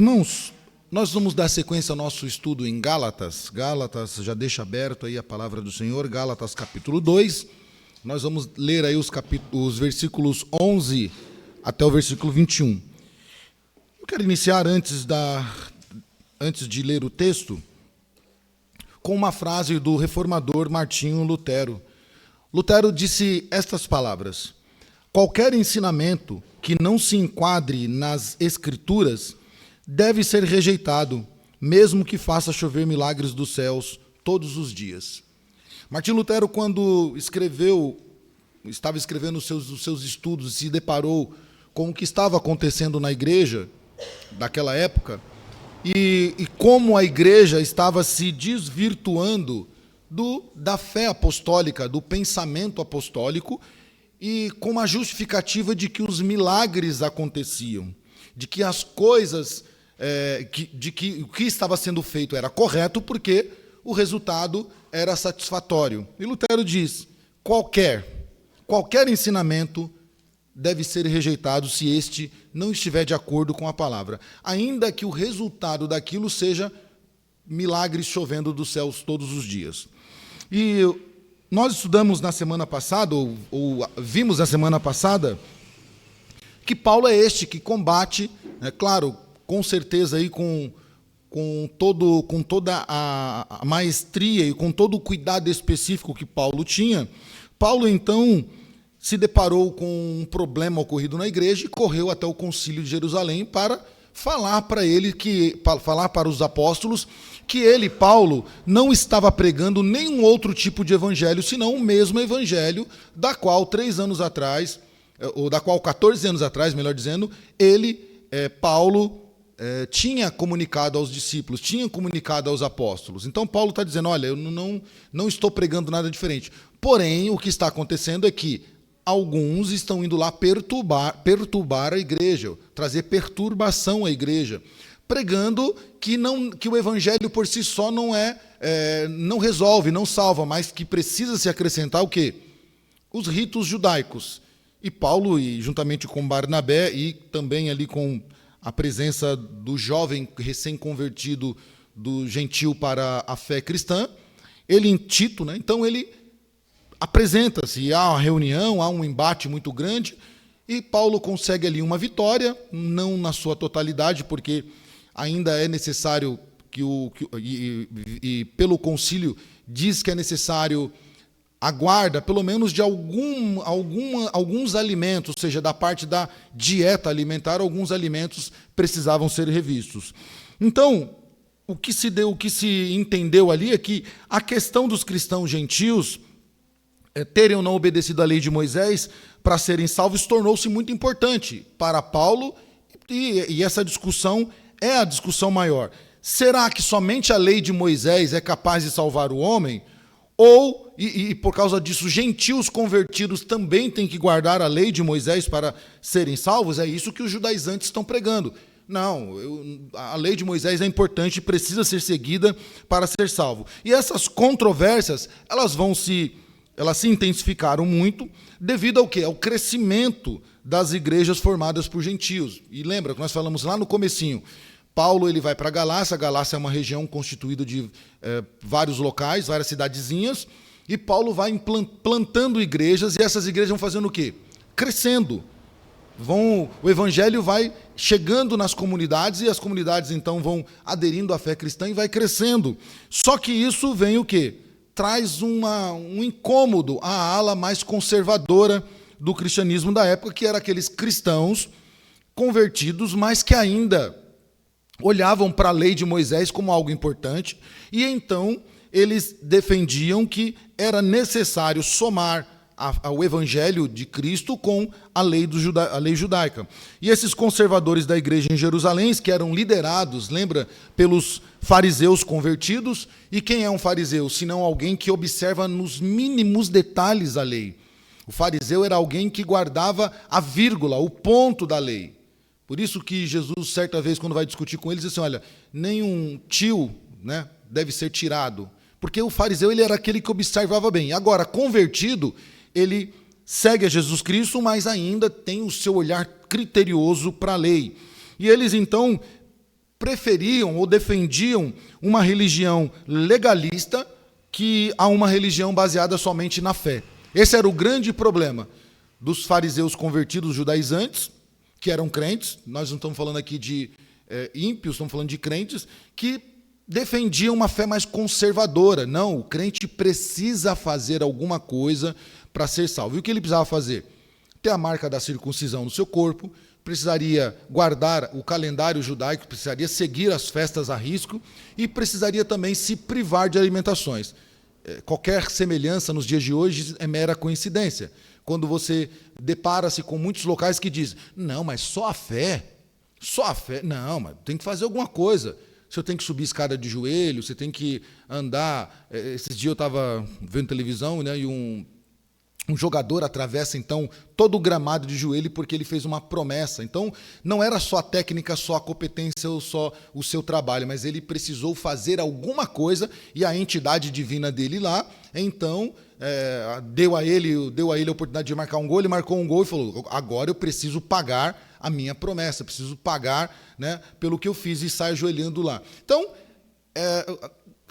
Irmãos, nós vamos dar sequência ao nosso estudo em Gálatas. Gálatas, já deixa aberto aí a palavra do Senhor, Gálatas capítulo 2. Nós vamos ler aí os versículos 11 até o versículo 21. Eu quero iniciar antes de ler o texto com uma frase do reformador Martinho Lutero. Lutero disse estas palavras: qualquer ensinamento que não se enquadre nas Escrituras deve ser rejeitado, mesmo que faça chover milagres dos céus todos os dias. Martinho Lutero, quando estava escrevendo os seus estudos, se deparou com o que estava acontecendo na igreja daquela época e como a igreja estava se desvirtuando da fé apostólica, do pensamento apostólico, e com a justificativa de que os milagres aconteciam, de que as coisas, de que o que estava sendo feito era correto porque o resultado era satisfatório. E Lutero diz: qualquer ensinamento deve ser rejeitado se este não estiver de acordo com a palavra, ainda que o resultado daquilo seja milagres chovendo dos céus todos os dias. E nós estudamos na semana passada, ou vimos na semana passada, que Paulo é este que combate, claro, com certeza aí com toda a maestria e com todo o cuidado específico que Paulo tinha. Paulo, então, se deparou com um problema ocorrido na igreja e correu até o concílio de Jerusalém para falar para os apóstolos que ele, Paulo, não estava pregando nenhum outro tipo de evangelho, senão o mesmo evangelho da qual 14 anos atrás, melhor dizendo, Paulo, tinha comunicado aos discípulos, tinha comunicado aos apóstolos. Então Paulo está dizendo: olha, eu não estou pregando nada diferente. Porém, o que está acontecendo é que alguns estão indo lá perturbar a igreja, trazer perturbação à igreja, pregando que o evangelho por si só não resolve, não salva, mas que precisa se acrescentar o quê? Os ritos judaicos. E Paulo, juntamente com Barnabé e também ali com a presença do jovem recém-convertido do gentil para a fé cristã, ele em Tito, então ele apresenta-se, há uma reunião, há um embate muito grande, e Paulo consegue ali uma vitória, não na sua totalidade, porque ainda é necessário e pelo concílio diz que é necessário a guarda, pelo menos de alguns alimentos, ou seja, da parte da dieta alimentar, alguns alimentos precisavam ser revistos. Então, o que se entendeu ali é que a questão dos cristãos gentios terem ou não obedecido à lei de Moisés para serem salvos tornou-se muito importante para Paulo, e essa discussão é a discussão maior. Será que somente a lei de Moisés é capaz de salvar o homem? Ou, por causa disso, gentios convertidos também têm que guardar a lei de Moisés para serem salvos? É isso que os judaizantes estão pregando. Não, a lei de Moisés é importante e precisa ser seguida para ser salvo. E essas controvérsias, elas se intensificaram muito devido ao quê? Ao crescimento das igrejas formadas por gentios. E lembra que nós falamos lá no comecinho, Paulo ele vai para a Galácia é uma região constituída de vários locais, várias cidadezinhas, e Paulo vai plantando igrejas, e essas igrejas vão fazendo o quê? Crescendo. O evangelho vai chegando nas comunidades, e as comunidades então vão aderindo à fé cristã e vai crescendo. Só que isso vem o quê? Traz um incômodo à ala mais conservadora do cristianismo da época, que era aqueles cristãos convertidos, mas que ainda olhavam para a lei de Moisés como algo importante, e então eles defendiam que era necessário somar ao evangelho de Cristo com a lei judaica. E esses conservadores da igreja em Jerusalém, que eram liderados, lembra, pelos fariseus convertidos. E quem é um fariseu? Senão alguém que observa nos mínimos detalhes a lei. O fariseu era alguém que guardava a vírgula, o ponto da lei. Por isso que Jesus, certa vez, quando vai discutir com eles, diz assim: olha, nenhum tio, deve ser tirado. Porque o fariseu ele era aquele que observava bem. Agora, convertido, ele segue a Jesus Cristo, mas ainda tem o seu olhar criterioso para a lei. E eles, então, preferiam ou defendiam uma religião legalista que a uma religião baseada somente na fé. Esse era o grande problema dos fariseus convertidos judaizantes, que eram crentes. Nós não estamos falando aqui de ímpios, estamos falando de crentes que defendiam uma fé mais conservadora. Não, o crente precisa fazer alguma coisa para ser salvo. E o que ele precisava fazer? Ter a marca da circuncisão no seu corpo, precisaria guardar o calendário judaico, precisaria seguir as festas a risco e precisaria também se privar de alimentações. Qualquer semelhança nos dias de hoje é mera coincidência. Quando você depara-se com muitos locais que dizem, não, mas só a fé, não, mas tem que fazer alguma coisa. Você tem que subir escada de joelho, você tem que andar. Esses dias eu estava vendo televisão, né, e um jogador atravessa, então, todo o gramado de joelho porque ele fez uma promessa. Então, não era só a técnica, só a competência ou só o seu trabalho, mas ele precisou fazer alguma coisa e a entidade divina dele lá, então, deu a ele a oportunidade de marcar um gol, ele marcou um gol e falou, agora eu preciso pagar a minha promessa, preciso pagar, né, pelo que eu fiz e sai ajoelhando lá. Então,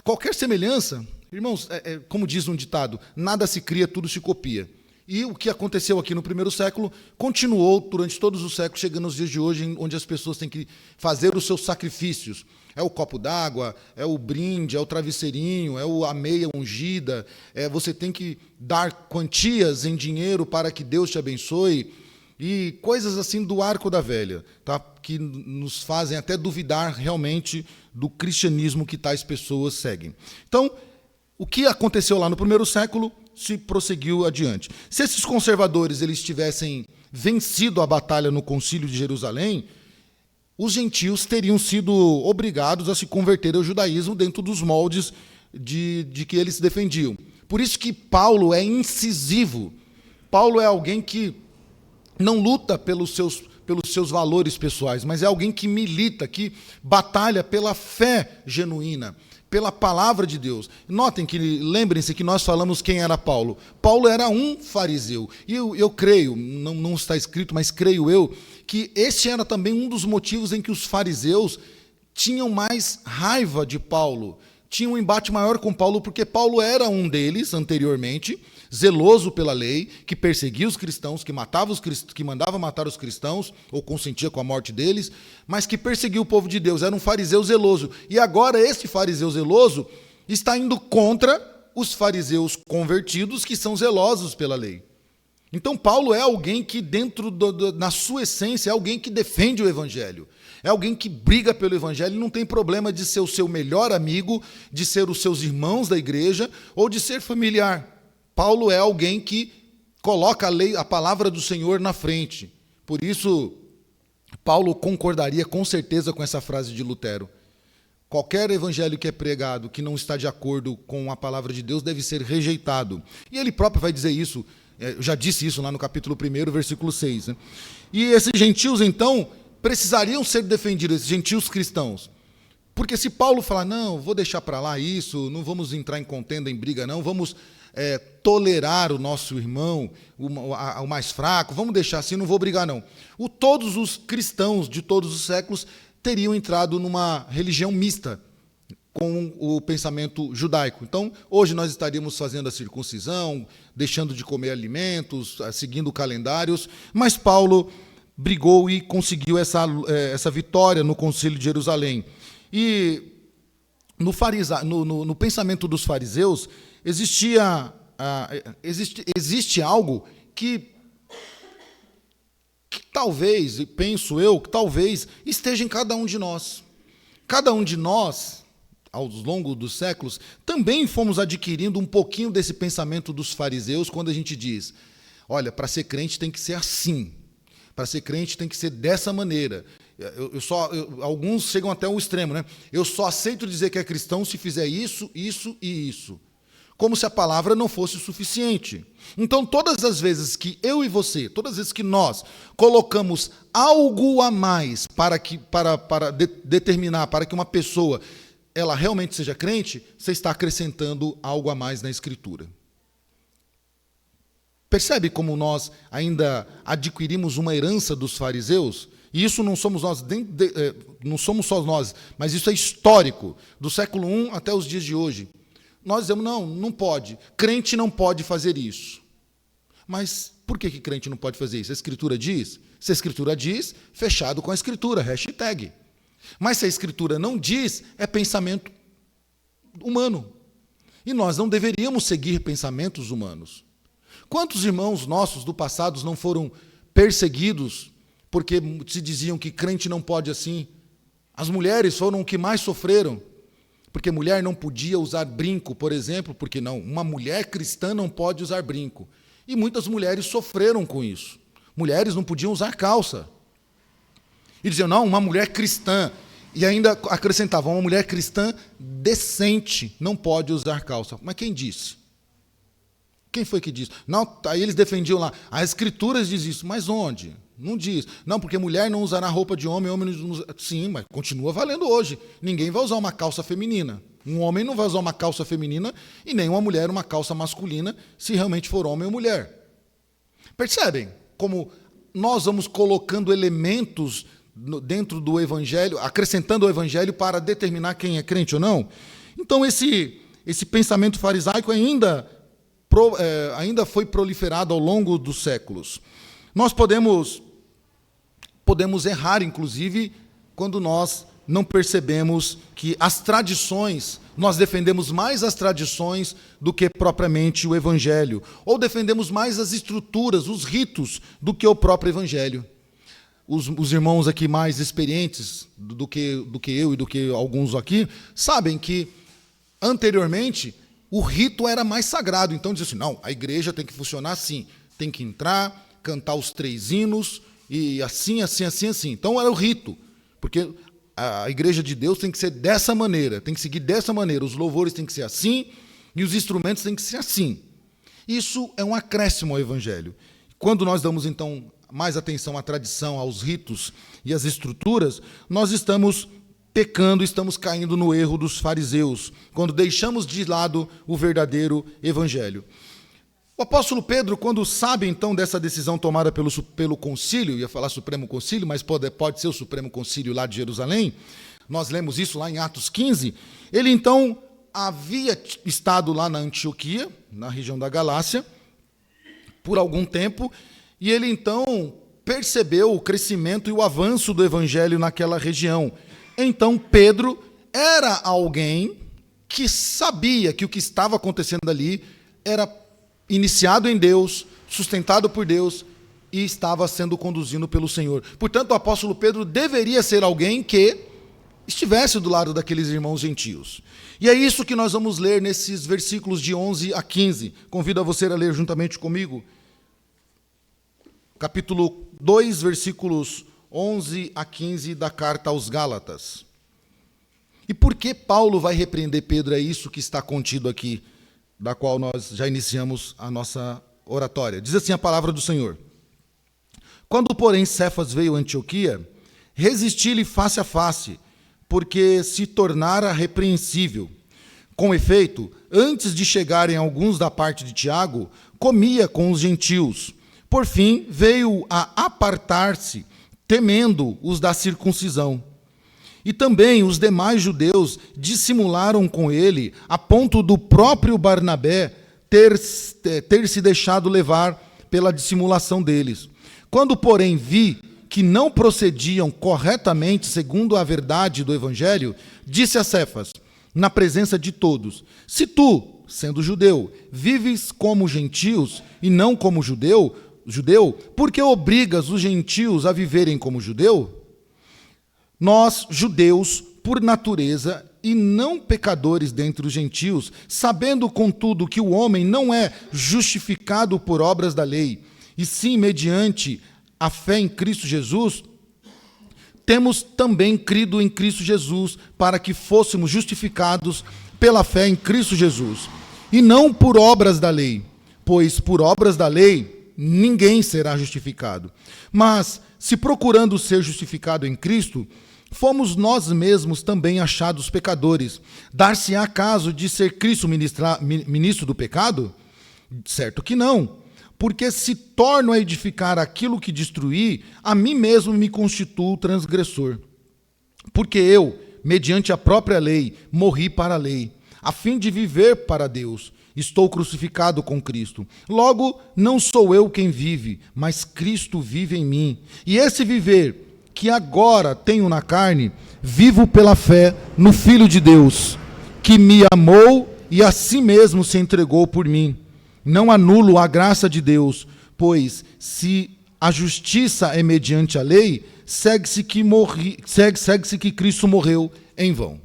qualquer semelhança... Irmãos, como diz um ditado, nada se cria, tudo se copia. E o que aconteceu aqui no primeiro século continuou durante todos os séculos, chegando aos dias de hoje, onde as pessoas têm que fazer os seus sacrifícios. É o copo d'água, é o brinde, é o travesseirinho, é a meia ungida, você tem que dar quantias em dinheiro para que Deus te abençoe, e coisas assim do arco da velha, tá? Que nos fazem até duvidar realmente do cristianismo que tais pessoas seguem. Então, o que aconteceu lá no primeiro século se prosseguiu adiante. Se esses conservadores eles tivessem vencido a batalha no Concílio de Jerusalém, os gentios teriam sido obrigados a se converter ao judaísmo dentro dos moldes de que eles defendiam. Por isso que Paulo é incisivo. Paulo é alguém que não luta pelos seus valores pessoais, mas é alguém que milita, que batalha pela fé genuína, pela palavra de Deus. Notem que, lembrem-se que nós falamos quem era Paulo. Paulo era um fariseu. E eu creio, não está escrito, mas creio eu, que este era também um dos motivos em que os fariseus tinham mais raiva de Paulo, tinham um embate maior com Paulo, porque Paulo era um deles anteriormente, zeloso pela lei, que perseguia os cristãos, que mandava matar os cristãos, ou consentia com a morte deles, mas que perseguia o povo de Deus, era um fariseu zeloso. E agora esse fariseu zeloso está indo contra os fariseus convertidos, que são zelosos pela lei. Então Paulo é alguém que na sua essência, é alguém que defende o evangelho. É alguém que briga pelo evangelho e não tem problema de ser o seu melhor amigo, de ser os seus irmãos da igreja, ou de ser familiar. Paulo é alguém que coloca a lei, a palavra do Senhor na frente. Por isso, Paulo concordaria com certeza com essa frase de Lutero. Qualquer evangelho que é pregado que não está de acordo com a palavra de Deus deve ser rejeitado. E ele próprio vai dizer isso, eu já disse isso lá no capítulo 1, versículo 6. Né? E esses gentios, então, precisariam ser defendidos, esses gentios cristãos. Porque se Paulo falar, não, vou deixar para lá isso, não vamos entrar em contenda, em briga, não, vamos tolerar o nosso irmão, o mais fraco, vamos deixar assim, não vou brigar, não. Todos os cristãos de todos os séculos teriam entrado numa religião mista com o pensamento judaico. Então, hoje nós estaríamos fazendo a circuncisão, deixando de comer alimentos, seguindo calendários, mas Paulo brigou e conseguiu essa vitória no Concílio de Jerusalém. E no pensamento dos fariseus existe algo que talvez, e penso eu, que talvez esteja em cada um de nós. Cada um de nós, ao longo dos séculos, também fomos adquirindo um pouquinho desse pensamento dos fariseus quando a gente diz, olha, para ser crente tem que ser assim, para ser crente tem que ser dessa maneira. Alguns chegam até o extremo, né? Eu só aceito dizer que é cristão se fizer isso, isso e isso. Como se a palavra não fosse suficiente. Então, todas as vezes que eu e você, todas as vezes que nós colocamos algo a mais para determinar, para que uma pessoa ela realmente seja crente, você está acrescentando algo a mais na Escritura. Percebe como nós ainda adquirimos uma herança dos fariseus? E isso não somos nós, não somos só nós, mas isso é histórico, do século I até os dias de hoje. Nós dizemos, não pode. Crente não pode fazer isso. Mas por que crente não pode fazer isso? A Escritura diz? Se a Escritura diz, fechado com a Escritura, hashtag. Mas se a Escritura não diz, é pensamento humano. E nós não deveríamos seguir pensamentos humanos. Quantos irmãos nossos do passado não foram perseguidos porque se diziam que crente não pode assim? As mulheres foram o que mais sofreram, porque mulher não podia usar brinco, por exemplo, porque não, uma mulher cristã não pode usar brinco. E muitas mulheres sofreram com isso. Mulheres não podiam usar calça. E diziam, não, uma mulher cristã. E ainda acrescentavam, uma mulher cristã decente não pode usar calça. Mas quem disse? Quem foi que disse? Não, aí eles defendiam lá, as Escrituras diz isso. Mas onde? Não diz. Não, porque mulher não usará roupa de homem, homem não usa... Sim, mas continua valendo hoje. Ninguém vai usar uma calça feminina. Um homem não vai usar uma calça feminina e nem uma mulher uma calça masculina, se realmente for homem ou mulher. Percebem como nós vamos colocando elementos dentro do Evangelho, acrescentando o Evangelho para determinar quem é crente ou não? Então, esse pensamento farisaico ainda foi proliferado ao longo dos séculos. Nós podemos errar, inclusive, quando nós não percebemos que as tradições, nós defendemos mais as tradições do que propriamente o Evangelho, ou defendemos mais as estruturas, os ritos, do que o próprio Evangelho. Os irmãos aqui mais experientes do que eu e do que alguns aqui, sabem que, anteriormente, o rito era mais sagrado. Então, diz assim, não, a igreja tem que funcionar assim, tem que entrar, cantar os 3 hinos, e assim, assim, assim, assim. Então, era o rito, porque a igreja de Deus tem que ser dessa maneira, tem que seguir dessa maneira, os louvores têm que ser assim, e os instrumentos têm que ser assim. Isso é um acréscimo ao Evangelho. Quando nós damos, então, mais atenção à tradição, aos ritos e às estruturas, nós estamos pecando, estamos caindo no erro dos fariseus, quando deixamos de lado o verdadeiro Evangelho. O apóstolo Pedro, quando sabe, então, dessa decisão tomada pelo concílio, ia falar Supremo Concílio, mas pode ser o Supremo Concílio lá de Jerusalém, nós lemos isso lá em Atos 15, ele, então, havia estado lá na Antioquia, na região da Galácia, por algum tempo, e ele, então, percebeu o crescimento e o avanço do Evangelho naquela região. Então, Pedro era alguém que sabia que o que estava acontecendo ali era iniciado em Deus, sustentado por Deus e estava sendo conduzido pelo Senhor. Portanto, o apóstolo Pedro deveria ser alguém que estivesse do lado daqueles irmãos gentios. E é isso que nós vamos ler nesses versículos de 11 a 15. Convido a você a ler juntamente comigo. Capítulo 2, versículos 11 a 15 da carta aos Gálatas. E por que Paulo vai repreender Pedro? É isso que está contido aqui, da qual nós já iniciamos a nossa oratória. Diz assim a palavra do Senhor. Quando, porém, Cefas veio a Antioquia, resisti-lhe face a face, porque se tornara repreensível. Com efeito, antes de chegarem alguns da parte de Tiago, comia com os gentios. Por fim, veio a apartar-se, temendo os da circuncisão. E também os demais judeus dissimularam com ele, a ponto do próprio Barnabé ter se deixado levar pela dissimulação deles. Quando, porém, vi que não procediam corretamente segundo a verdade do Evangelho, disse a Cefas, na presença de todos, se tu, sendo judeu, vives como gentios e não como judeu, por que obrigas os gentios a viverem como judeu? Nós, judeus, por natureza, e não pecadores dentre os gentios, sabendo, contudo, que o homem não é justificado por obras da lei, e sim mediante a fé em Cristo Jesus, temos também crido em Cristo Jesus, para que fôssemos justificados pela fé em Cristo Jesus, e não por obras da lei, pois por obras da lei ninguém será justificado. Mas, se procurando ser justificado em Cristo, fomos nós mesmos também achados pecadores. Dar-se-á caso de ser Cristo ministro do pecado? Certo que não. porque se torno a edificar aquilo que destruí, a mim mesmo me constituo transgressor. Porque eu, mediante a própria lei, morri para a lei, a fim de viver para Deus. Estou crucificado com Cristo. Logo, não sou eu quem vive, mas Cristo vive em mim. E esse viver que agora tenho na carne, vivo pela fé no Filho de Deus, que me amou e a si mesmo se entregou por mim. Não anulo a graça de Deus, pois se a justiça é mediante a lei, segue-se que Cristo morreu em vão.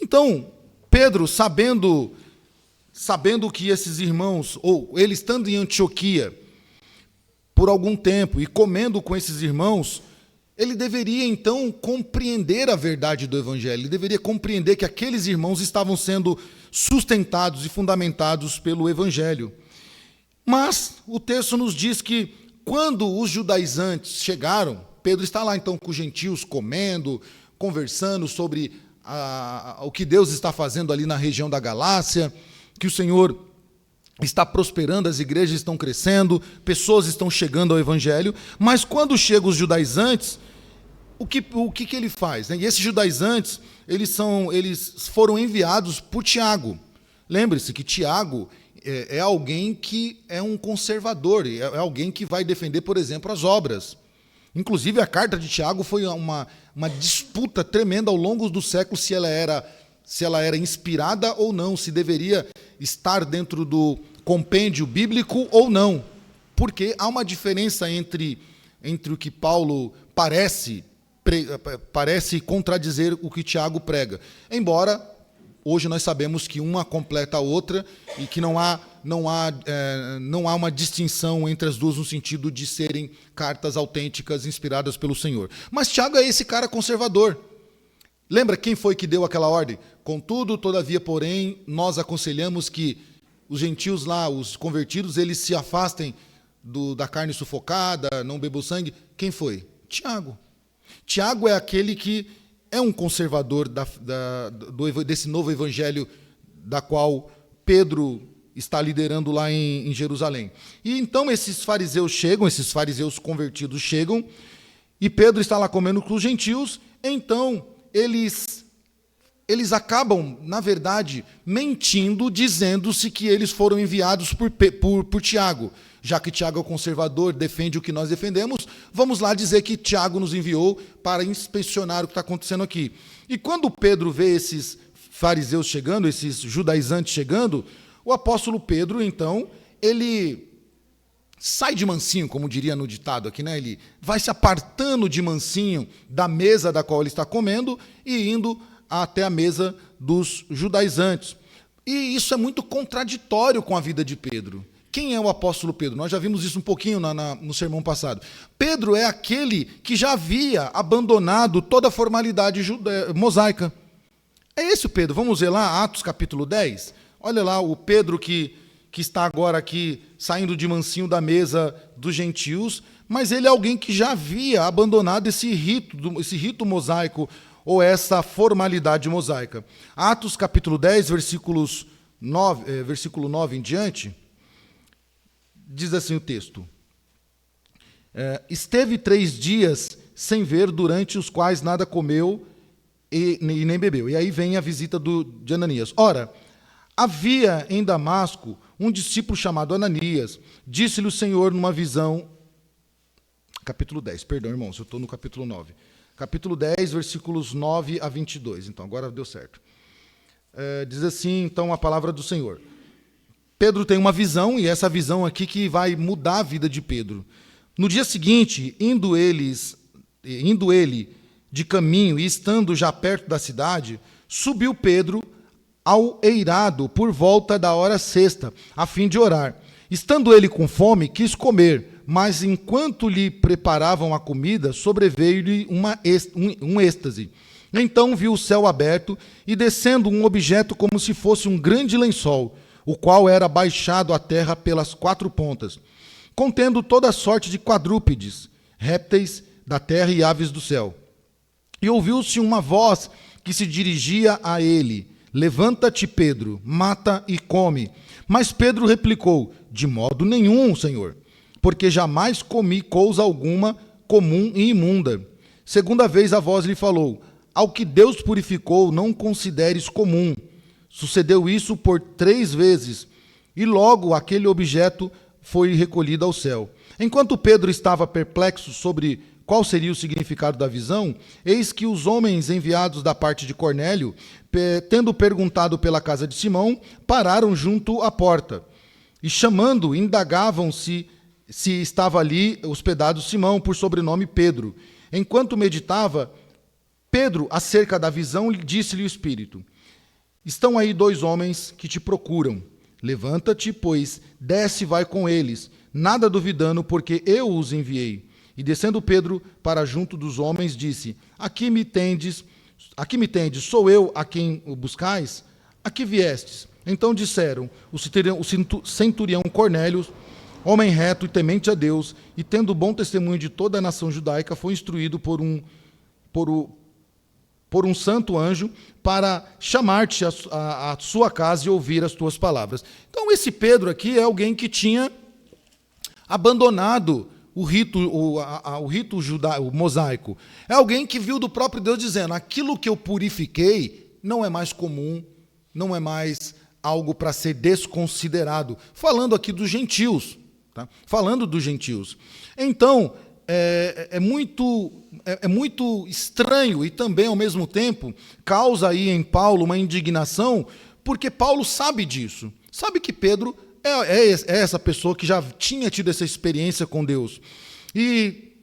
Então, Pedro, sabendo que esses irmãos, ou ele estando em Antioquia por algum tempo e comendo com esses irmãos, ele deveria então compreender a verdade do Evangelho, ele deveria compreender que aqueles irmãos estavam sendo sustentados e fundamentados pelo Evangelho. Mas o texto nos diz que quando os judaizantes chegaram, Pedro está lá então com os gentios comendo, conversando sobre o que Deus está fazendo ali na região da Galácia, que o Senhor está prosperando, as igrejas estão crescendo, pessoas estão chegando ao Evangelho, mas quando chegam os judaizantes, o que ele faz? E esses judaizantes, eles foram enviados por Tiago. Lembre-se que Tiago é alguém que é um conservador, é alguém que vai defender, por exemplo, as obras. Inclusive, a carta de Tiago foi uma disputa tremenda ao longo dos séculos se ela era inspirada ou não, se deveria estar dentro do compêndio bíblico ou não. Porque há uma diferença entre o que Paulo parece contradizer o que Tiago prega. Embora hoje nós sabemos que uma completa a outra e que não há uma distinção entre as duas no sentido de serem cartas autênticas inspiradas pelo Senhor. Mas Tiago é esse cara conservador. Lembra quem foi que deu aquela ordem? Contudo, todavia, porém, nós aconselhamos que os gentios lá, os convertidos, eles se afastem da carne sufocada, não bebam sangue. Quem foi? Tiago. Tiago é aquele que é um conservador desse novo evangelho da qual Pedro está liderando lá em Jerusalém. E então esses fariseus convertidos chegam, e Pedro está lá comendo com os gentios, então eles acabam, na verdade, mentindo, dizendo-se que eles foram enviados por Tiago. Já que Tiago é o conservador, defende o que nós defendemos, vamos lá dizer que Tiago nos enviou para inspecionar o que está acontecendo aqui. E quando Pedro vê esses fariseus chegando, esses judaizantes chegando, o apóstolo Pedro, então, ele sai de mansinho, como diria no ditado aqui, né? Ele vai se apartando de mansinho da mesa da qual ele está comendo e indo até a mesa dos judaizantes. E isso é muito contraditório com a vida de Pedro. Quem é o apóstolo Pedro? Nós já vimos isso um pouquinho no sermão passado. Pedro é aquele que já havia abandonado toda a formalidade mosaica. É esse o Pedro. Vamos ver lá, Atos capítulo 10. Olha lá o Pedro que está agora aqui saindo de mansinho da mesa dos gentios, mas ele é alguém que já havia abandonado esse rito mosaico, ou essa formalidade mosaica. Atos capítulo 10, versículo 9 em diante, diz assim o texto: esteve 3 dias sem ver, durante os quais nada comeu e nem bebeu. E aí vem a visita de Ananias. Ora, havia em Damasco um discípulo chamado Ananias. Disse-lhe o Senhor numa visão... Capítulo 10, perdão, irmãos, eu estou no capítulo 9. Capítulo 10, versículos 9 a 22. Então, agora deu certo. Diz assim, então, a palavra do Senhor. Pedro tem uma visão, e essa visão aqui que vai mudar a vida de Pedro. No dia seguinte, indo ele de caminho e estando já perto da cidade, subiu Pedro ao eirado por volta da hora sexta, a fim de orar. Estando ele com fome, quis comer, mas enquanto lhe preparavam a comida, sobreveio-lhe um êxtase. Então viu o céu aberto e descendo um objeto como se fosse um grande lençol, o qual era baixado à terra pelas 4 pontas, contendo toda sorte de quadrúpedes, répteis da terra e aves do céu. E ouviu-se uma voz que se dirigia a ele: levanta-te, Pedro, mata e come. Mas Pedro replicou: de modo nenhum, Senhor, porque jamais comi coisa alguma comum e imunda. Segunda vez a voz lhe falou: ao que Deus purificou, não consideres comum. Sucedeu isso por 3 vezes, e logo aquele objeto foi recolhido ao céu. Enquanto Pedro estava perplexo sobre qual seria o significado da visão, eis que os homens enviados da parte de Cornélio, tendo perguntado pela casa de Simão, pararam junto à porta. E chamando, indagavam se estava ali hospedado Simão, por sobrenome Pedro. Enquanto meditava, Pedro, acerca da visão, disse-lhe o Espírito: estão aí 2 homens que te procuram. Levanta-te, pois, desce e vai com eles, nada duvidando, porque eu os enviei. E descendo Pedro para junto dos homens, disse: aqui me tendes, sou eu a quem o buscais? A que viestes? Então disseram: o centurião Cornélio, homem reto e temente a Deus, e tendo bom testemunho de toda a nação judaica, foi instruído por um santo anjo para chamar-te à sua casa e ouvir as tuas palavras. Então esse Pedro aqui é alguém que tinha abandonado o rito o mosaico. É alguém que viu do próprio Deus dizendo: aquilo que eu purifiquei não é mais comum, não é mais algo para ser desconsiderado. Falando aqui dos gentios. Tá? Falando dos gentios. Então, é muito estranho e também, ao mesmo tempo, causa aí em Paulo uma indignação, porque Paulo sabe disso. Sabe que Pedro é essa pessoa que já tinha tido essa experiência com Deus. E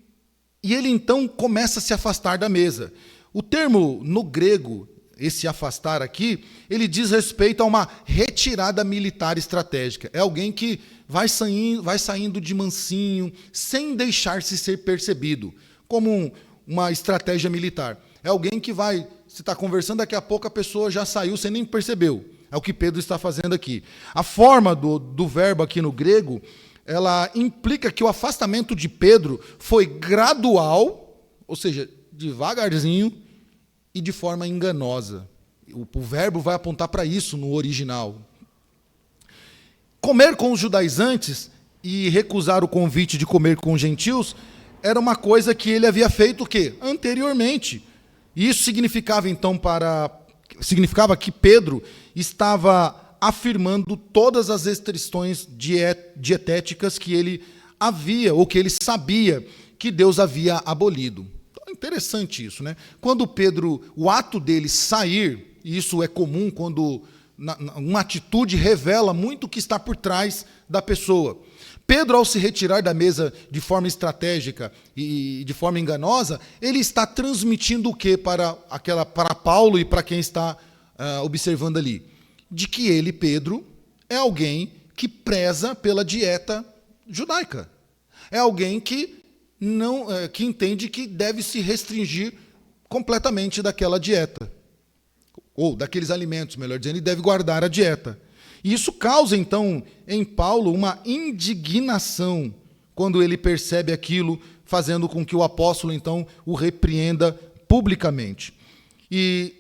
ele então começa a se afastar da mesa. O termo no grego, esse afastar aqui, ele diz respeito a uma retirada militar estratégica. É alguém que vai saindo de mansinho, sem deixar-se ser percebido, como uma estratégia militar. É alguém que você está conversando, daqui a pouco a pessoa já saiu, você nem percebeu. É o que Pedro está fazendo aqui. A forma do verbo aqui no grego, ela implica que o afastamento de Pedro foi gradual, ou seja, devagarzinho e de forma enganosa. O verbo vai apontar para isso no original. Comer com os judaizantes e recusar o convite de comer com os gentios era uma coisa que ele havia feito o quê? Anteriormente. E isso significava então significava que Pedro estava afirmando todas as restrições dietéticas que ele havia, ou que ele sabia que Deus havia abolido. Então, interessante isso, né? Quando Pedro, o ato dele sair, e isso é comum quando uma atitude revela muito o que está por trás da pessoa. Pedro, ao se retirar da mesa de forma estratégica e de forma enganosa, ele está transmitindo o quê para Paulo e para quem está observando ali? De que ele, Pedro, é alguém que preza pela dieta judaica. É alguém que entende que deve se restringir completamente daquela dieta. Ou daqueles alimentos, melhor dizendo, e deve guardar a dieta. E isso causa, então, em Paulo uma indignação quando ele percebe aquilo, fazendo com que o apóstolo, então, o repreenda publicamente. E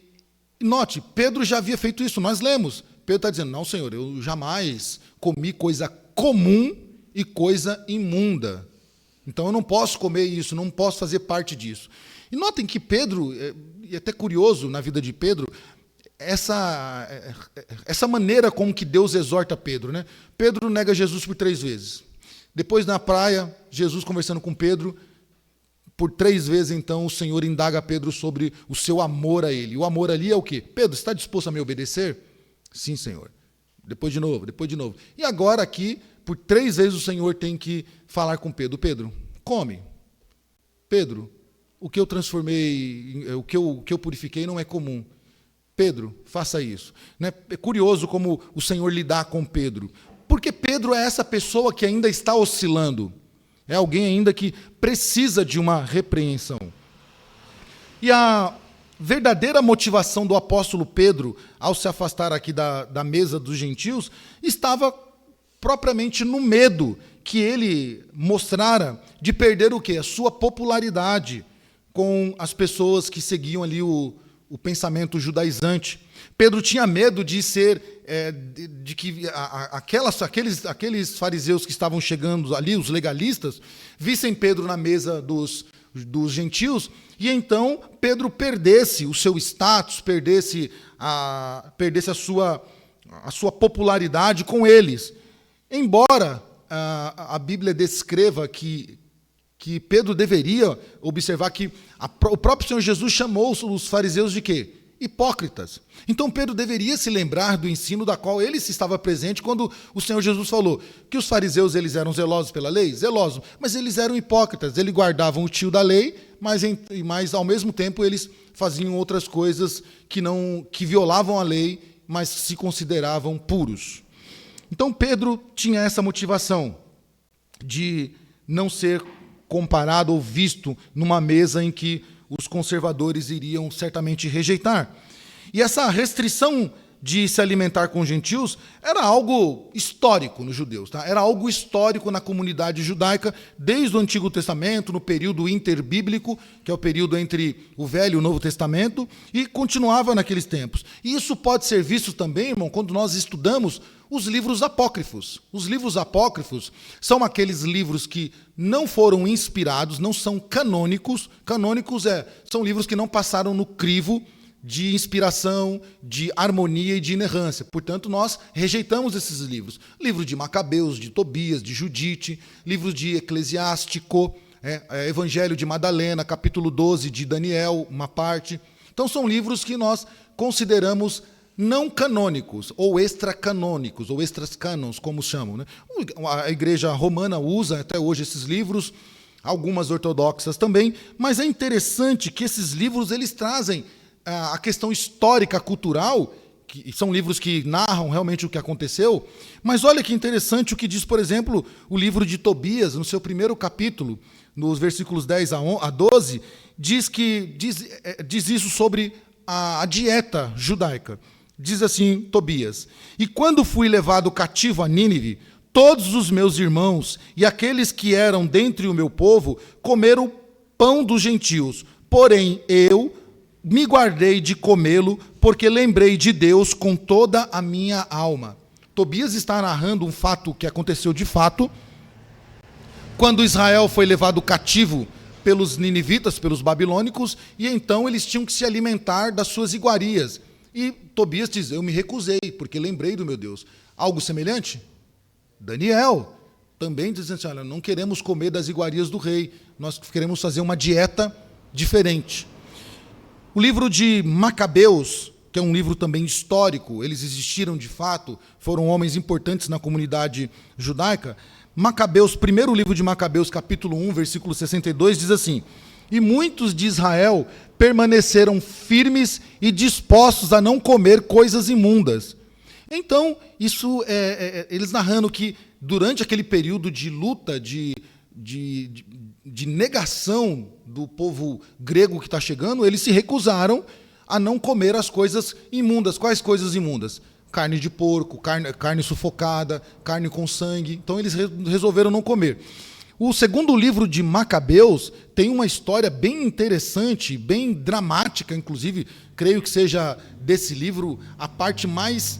note, Pedro já havia feito isso, nós lemos. Pedro está dizendo: não, Senhor, eu jamais comi coisa comum e coisa imunda. Então eu não posso comer isso, não posso fazer parte disso. E notem que Pedro, e até curioso na vida de Pedro, essa maneira como que Deus exorta Pedro, né? Pedro nega Jesus por 3 vezes. Depois, na praia, Jesus conversando com Pedro, por 3 vezes, então, o Senhor indaga Pedro sobre o seu amor a ele. O amor ali é o quê? Pedro, está disposto a me obedecer? Sim, Senhor. Depois de novo, depois de novo. E agora aqui, por 3 vezes o Senhor tem que falar com Pedro. Pedro, come. Pedro, o que eu transformei, o que eu purifiquei não é comum. Pedro, faça isso. É curioso como o Senhor lidar com Pedro. Porque Pedro é essa pessoa que ainda está oscilando. É alguém ainda que precisa de uma repreensão. E a verdadeira motivação do apóstolo Pedro, ao se afastar aqui da mesa dos gentios, estava propriamente no medo que ele mostrara de perder o quê? A sua popularidade com as pessoas que seguiam ali o o pensamento judaizante. Pedro tinha medo de ser, de que aqueles fariseus que estavam chegando ali, os legalistas, vissem Pedro na mesa dos gentios, e então Pedro perdesse o seu status, perdesse a sua popularidade com eles. Embora a Bíblia descreva que Pedro deveria observar que o próprio Senhor Jesus chamou os fariseus de quê? Hipócritas. Então Pedro deveria se lembrar do ensino da qual ele se estava presente quando o Senhor Jesus falou que os fariseus eles eram zelosos pela lei? Zelosos, mas eles eram hipócritas. Eles guardavam o tio da lei, mas ao mesmo tempo eles faziam outras coisas que violavam a lei, mas se consideravam puros. Então Pedro tinha essa motivação de não ser comparado ou visto numa mesa em que os conservadores iriam certamente rejeitar. E essa restrição de se alimentar com gentios era algo histórico nos judeus, tá? Era algo histórico na comunidade judaica, desde o Antigo Testamento, no período interbíblico, que é o período entre o Velho e o Novo Testamento, e continuava naqueles tempos. E isso pode ser visto também, irmão, quando nós estudamos os livros apócrifos. Os livros apócrifos são aqueles livros que não foram inspirados, não são canônicos. Canônicos são livros que não passaram no crivo de inspiração, de harmonia e de inerrância. Portanto, nós rejeitamos esses livros. Livro de Macabeus, de Tobias, de Judite, livros de Eclesiástico, Evangelho de Madalena, capítulo 12 de Daniel, uma parte. Então, são livros que nós consideramos não canônicos, ou extracanônicos, ou extrascânons, como chamam, né? A Igreja Romana usa até hoje esses livros, algumas ortodoxas também, mas é interessante que esses livros eles trazem a questão histórica, cultural, que são livros que narram realmente o que aconteceu, mas olha que interessante o que diz, por exemplo, o livro de Tobias, no seu primeiro capítulo, nos versículos 10 a 12, diz isso sobre a dieta judaica. Diz assim, Tobias: "E quando fui levado cativo a Nínive, todos os meus irmãos e aqueles que eram dentre o meu povo comeram pão dos gentios. Porém, eu me guardei de comê-lo, porque lembrei de Deus com toda a minha alma." Tobias está narrando um fato que aconteceu de fato, quando Israel foi levado cativo pelos ninivitas, pelos babilônicos, e então eles tinham que se alimentar das suas iguarias. E Tobias diz: "Eu me recusei, porque lembrei do meu Deus." Algo semelhante? Daniel também diz assim: "Olha, não queremos comer das iguarias do rei, nós queremos fazer uma dieta diferente." O livro de Macabeus, que é um livro também histórico, eles existiram de fato, foram homens importantes na comunidade judaica. Macabeus, primeiro livro de Macabeus, capítulo 1, versículo 62, diz assim: "E muitos de Israel permaneceram firmes e dispostos a não comer coisas imundas." Então, isso eles narrando que durante aquele período de luta, de negação do povo grego que está chegando, eles se recusaram a não comer as coisas imundas. Quais coisas imundas? Carne de porco, carne sufocada, carne com sangue. Então, eles resolveram não comer. O segundo livro de Macabeus tem uma história bem interessante, bem dramática, inclusive, creio que seja desse livro a parte mais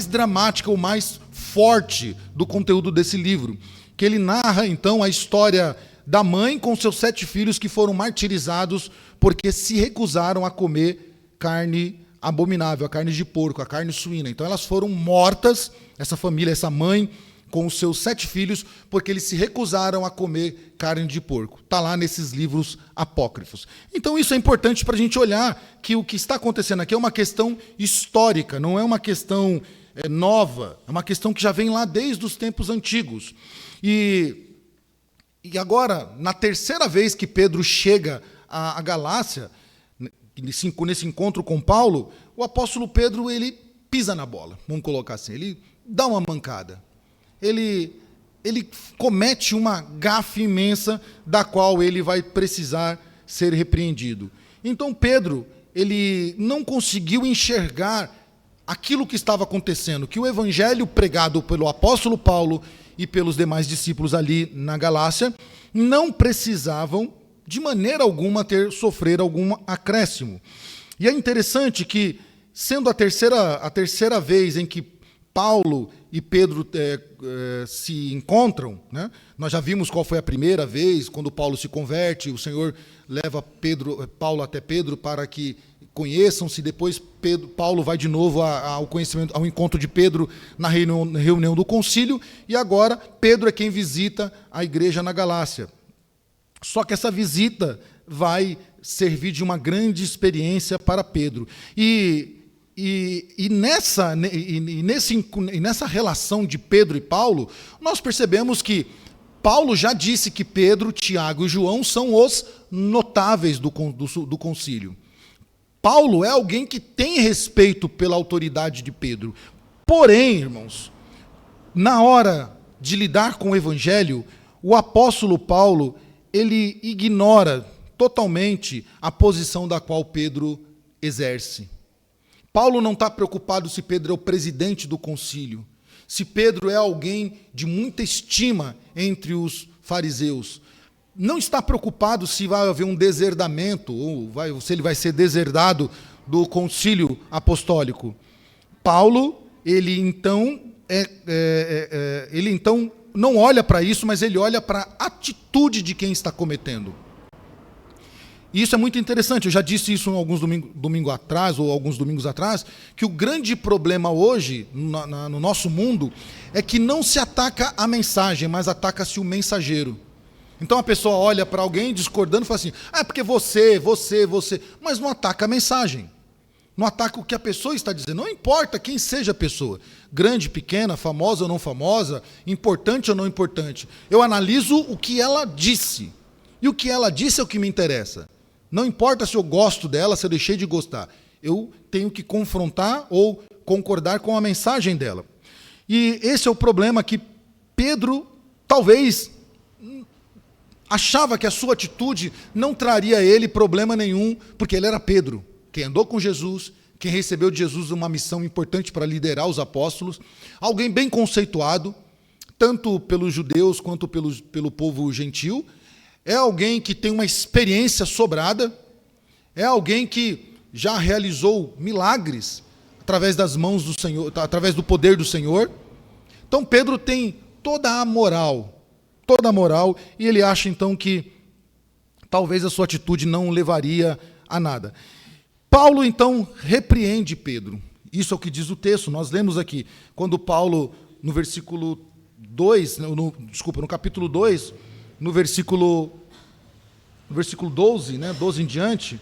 dramática ou mais forte do conteúdo desse livro, que ele narra, então, a história da mãe com seus 7 filhos que foram martirizados porque se recusaram a comer carne abominável, a carne de porco, a carne suína. Então, elas foram mortas, essa família, essa mãe, com os seus 7 filhos, porque eles se recusaram a comer carne de porco. Está lá nesses livros apócrifos. Então isso é importante para a gente olhar que o que está acontecendo aqui é uma questão histórica, não é uma questão nova, é uma questão que já vem lá desde os tempos antigos. E agora, na terceira vez que Pedro chega à Galácia, nesse encontro com Paulo, o apóstolo Pedro ele pisa na bola, vamos colocar assim, ele dá uma mancada. Ele comete uma gafe imensa da qual ele vai precisar ser repreendido. Então Pedro, ele não conseguiu enxergar aquilo que estava acontecendo, que o evangelho pregado pelo apóstolo Paulo e pelos demais discípulos ali na Galácia não precisavam de maneira alguma sofrer algum acréscimo. E é interessante que, sendo a terceira vez em que Paulo e Pedro se encontram, né? Nós já vimos qual foi a primeira vez, quando Paulo se converte, o Senhor leva Paulo até Pedro para que conheçam-se, depois Paulo vai de novo ao encontro de Pedro na reunião do concílio, e agora Pedro é quem visita a igreja na Galácia. Só que essa visita vai servir de uma grande experiência para Pedro. Nessa relação de Pedro e Paulo, nós percebemos que Paulo já disse que Pedro, Tiago e João são os notáveis do concílio. Paulo é alguém que tem respeito pela autoridade de Pedro. Porém, irmãos, na hora de lidar com o evangelho, o apóstolo Paulo, ele ignora totalmente a posição da qual Pedro exerce. Paulo não está preocupado se Pedro é o presidente do concílio, se Pedro é alguém de muita estima entre os fariseus. Não está preocupado se vai haver um deserdamento, ou se ele vai ser deserdado do concílio apostólico. Paulo, ele então não olha para isso, mas ele olha para a atitude de quem está cometendo. E isso é muito interessante, eu já disse isso alguns domingos atrás, que o grande problema hoje, no nosso mundo, é que não se ataca a mensagem, mas ataca-se o mensageiro. Então a pessoa olha para alguém discordando e fala assim, é porque você, mas não ataca a mensagem, não ataca o que a pessoa está dizendo, não importa quem seja a pessoa, grande, pequena, famosa ou não famosa, importante ou não importante, eu analiso o que ela disse, e o que ela disse é o que me interessa. Não importa se eu gosto dela, se eu deixei de gostar, eu tenho que confrontar ou concordar com a mensagem dela. E esse é o problema que Pedro talvez achava que a sua atitude não traria a ele problema nenhum, porque ele era Pedro, quem andou com Jesus, quem recebeu de Jesus uma missão importante para liderar os apóstolos, alguém bem conceituado, tanto pelos judeus quanto pelo povo gentil, é alguém que tem uma experiência sobrada, é alguém que já realizou milagres através das mãos do Senhor, através do poder do Senhor. Então Pedro tem toda a moral, e ele acha então que talvez a sua atitude não levaria a nada. Paulo então repreende Pedro, isso é o que diz o texto, nós lemos aqui, quando Paulo, no capítulo 2, no versículo 12, né, 11 em diante,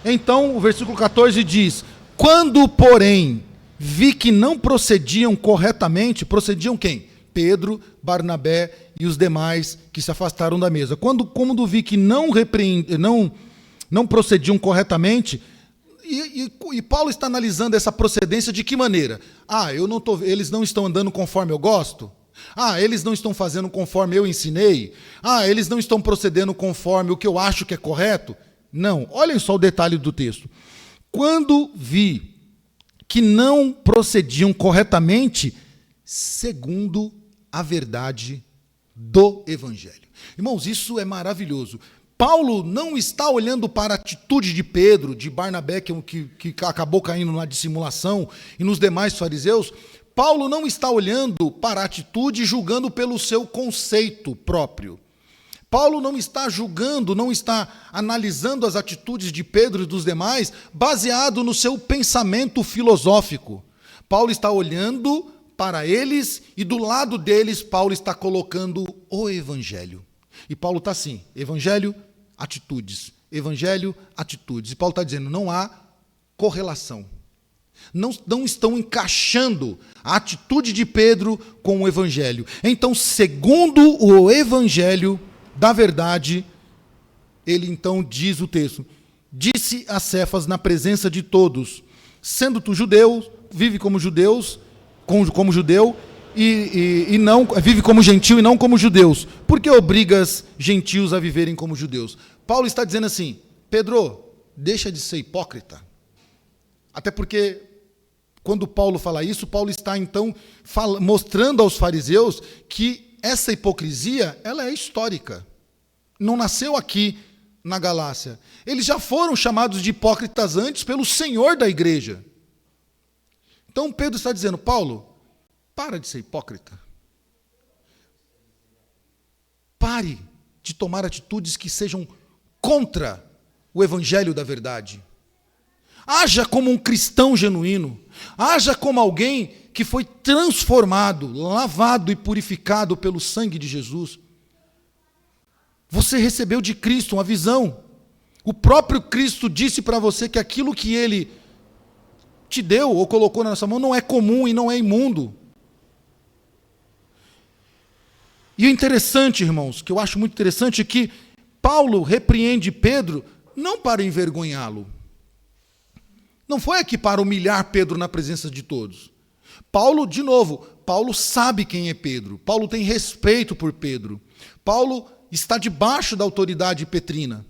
então o versículo 14 diz, quando, porém, vi que não procediam corretamente, procediam quem? Pedro, Barnabé e os demais que se afastaram da mesa. Quando vi que não procediam corretamente, e Paulo está analisando essa procedência de que maneira? Eles não estão andando conforme eu gosto? Eles não estão fazendo conforme eu ensinei? Eles não estão procedendo conforme o que eu acho que é correto? Não, olhem só o detalhe do texto. Quando vi que não procediam corretamente, segundo a verdade do Evangelho. Irmãos, isso é maravilhoso. Paulo não está olhando para a atitude de Pedro, de Barnabé, que acabou caindo na dissimulação, e nos demais fariseus. Paulo não está olhando para a atitude e julgando pelo seu conceito próprio. Paulo não está julgando, não está analisando as atitudes de Pedro e dos demais baseado no seu pensamento filosófico. Paulo está olhando para eles e do lado deles Paulo está colocando o Evangelho. E Paulo está assim, Evangelho, atitudes. Evangelho, atitudes. E Paulo está dizendo, não há correlação. Não estão encaixando a atitude de Pedro com o Evangelho. Então, segundo o Evangelho da verdade, ele então diz o texto, disse a Cefas na presença de todos, sendo tu judeu, vive como judeus, como judeu, e não vive como gentil e não como judeus. Por que obrigas gentios a viverem como judeus? Paulo está dizendo assim, Pedro, deixa de ser hipócrita. Até porque, quando Paulo fala isso, Paulo está então mostrando aos fariseus que essa hipocrisia, ela é histórica. não nasceu aqui na Galácia. Eles já foram chamados de hipócritas antes pelo Senhor da igreja. Então Pedro está dizendo, Paulo, para de ser hipócrita. Pare de tomar atitudes que sejam contra o evangelho da verdade. Haja como um cristão genuíno. Haja como alguém que foi transformado, lavado e purificado pelo sangue de Jesus. Você recebeu de Cristo uma visão. O próprio Cristo disse para você que aquilo que Ele te deu ou colocou na nossa mão não é comum e não é imundo. E o interessante, irmãos, que eu acho muito interessante, é que Paulo repreende Pedro não para envergonhá-lo. Não foi aqui para humilhar Pedro na presença de todos. Paulo, de novo, Paulo sabe quem é Pedro. Paulo tem respeito por Pedro. Paulo está debaixo da autoridade petrina.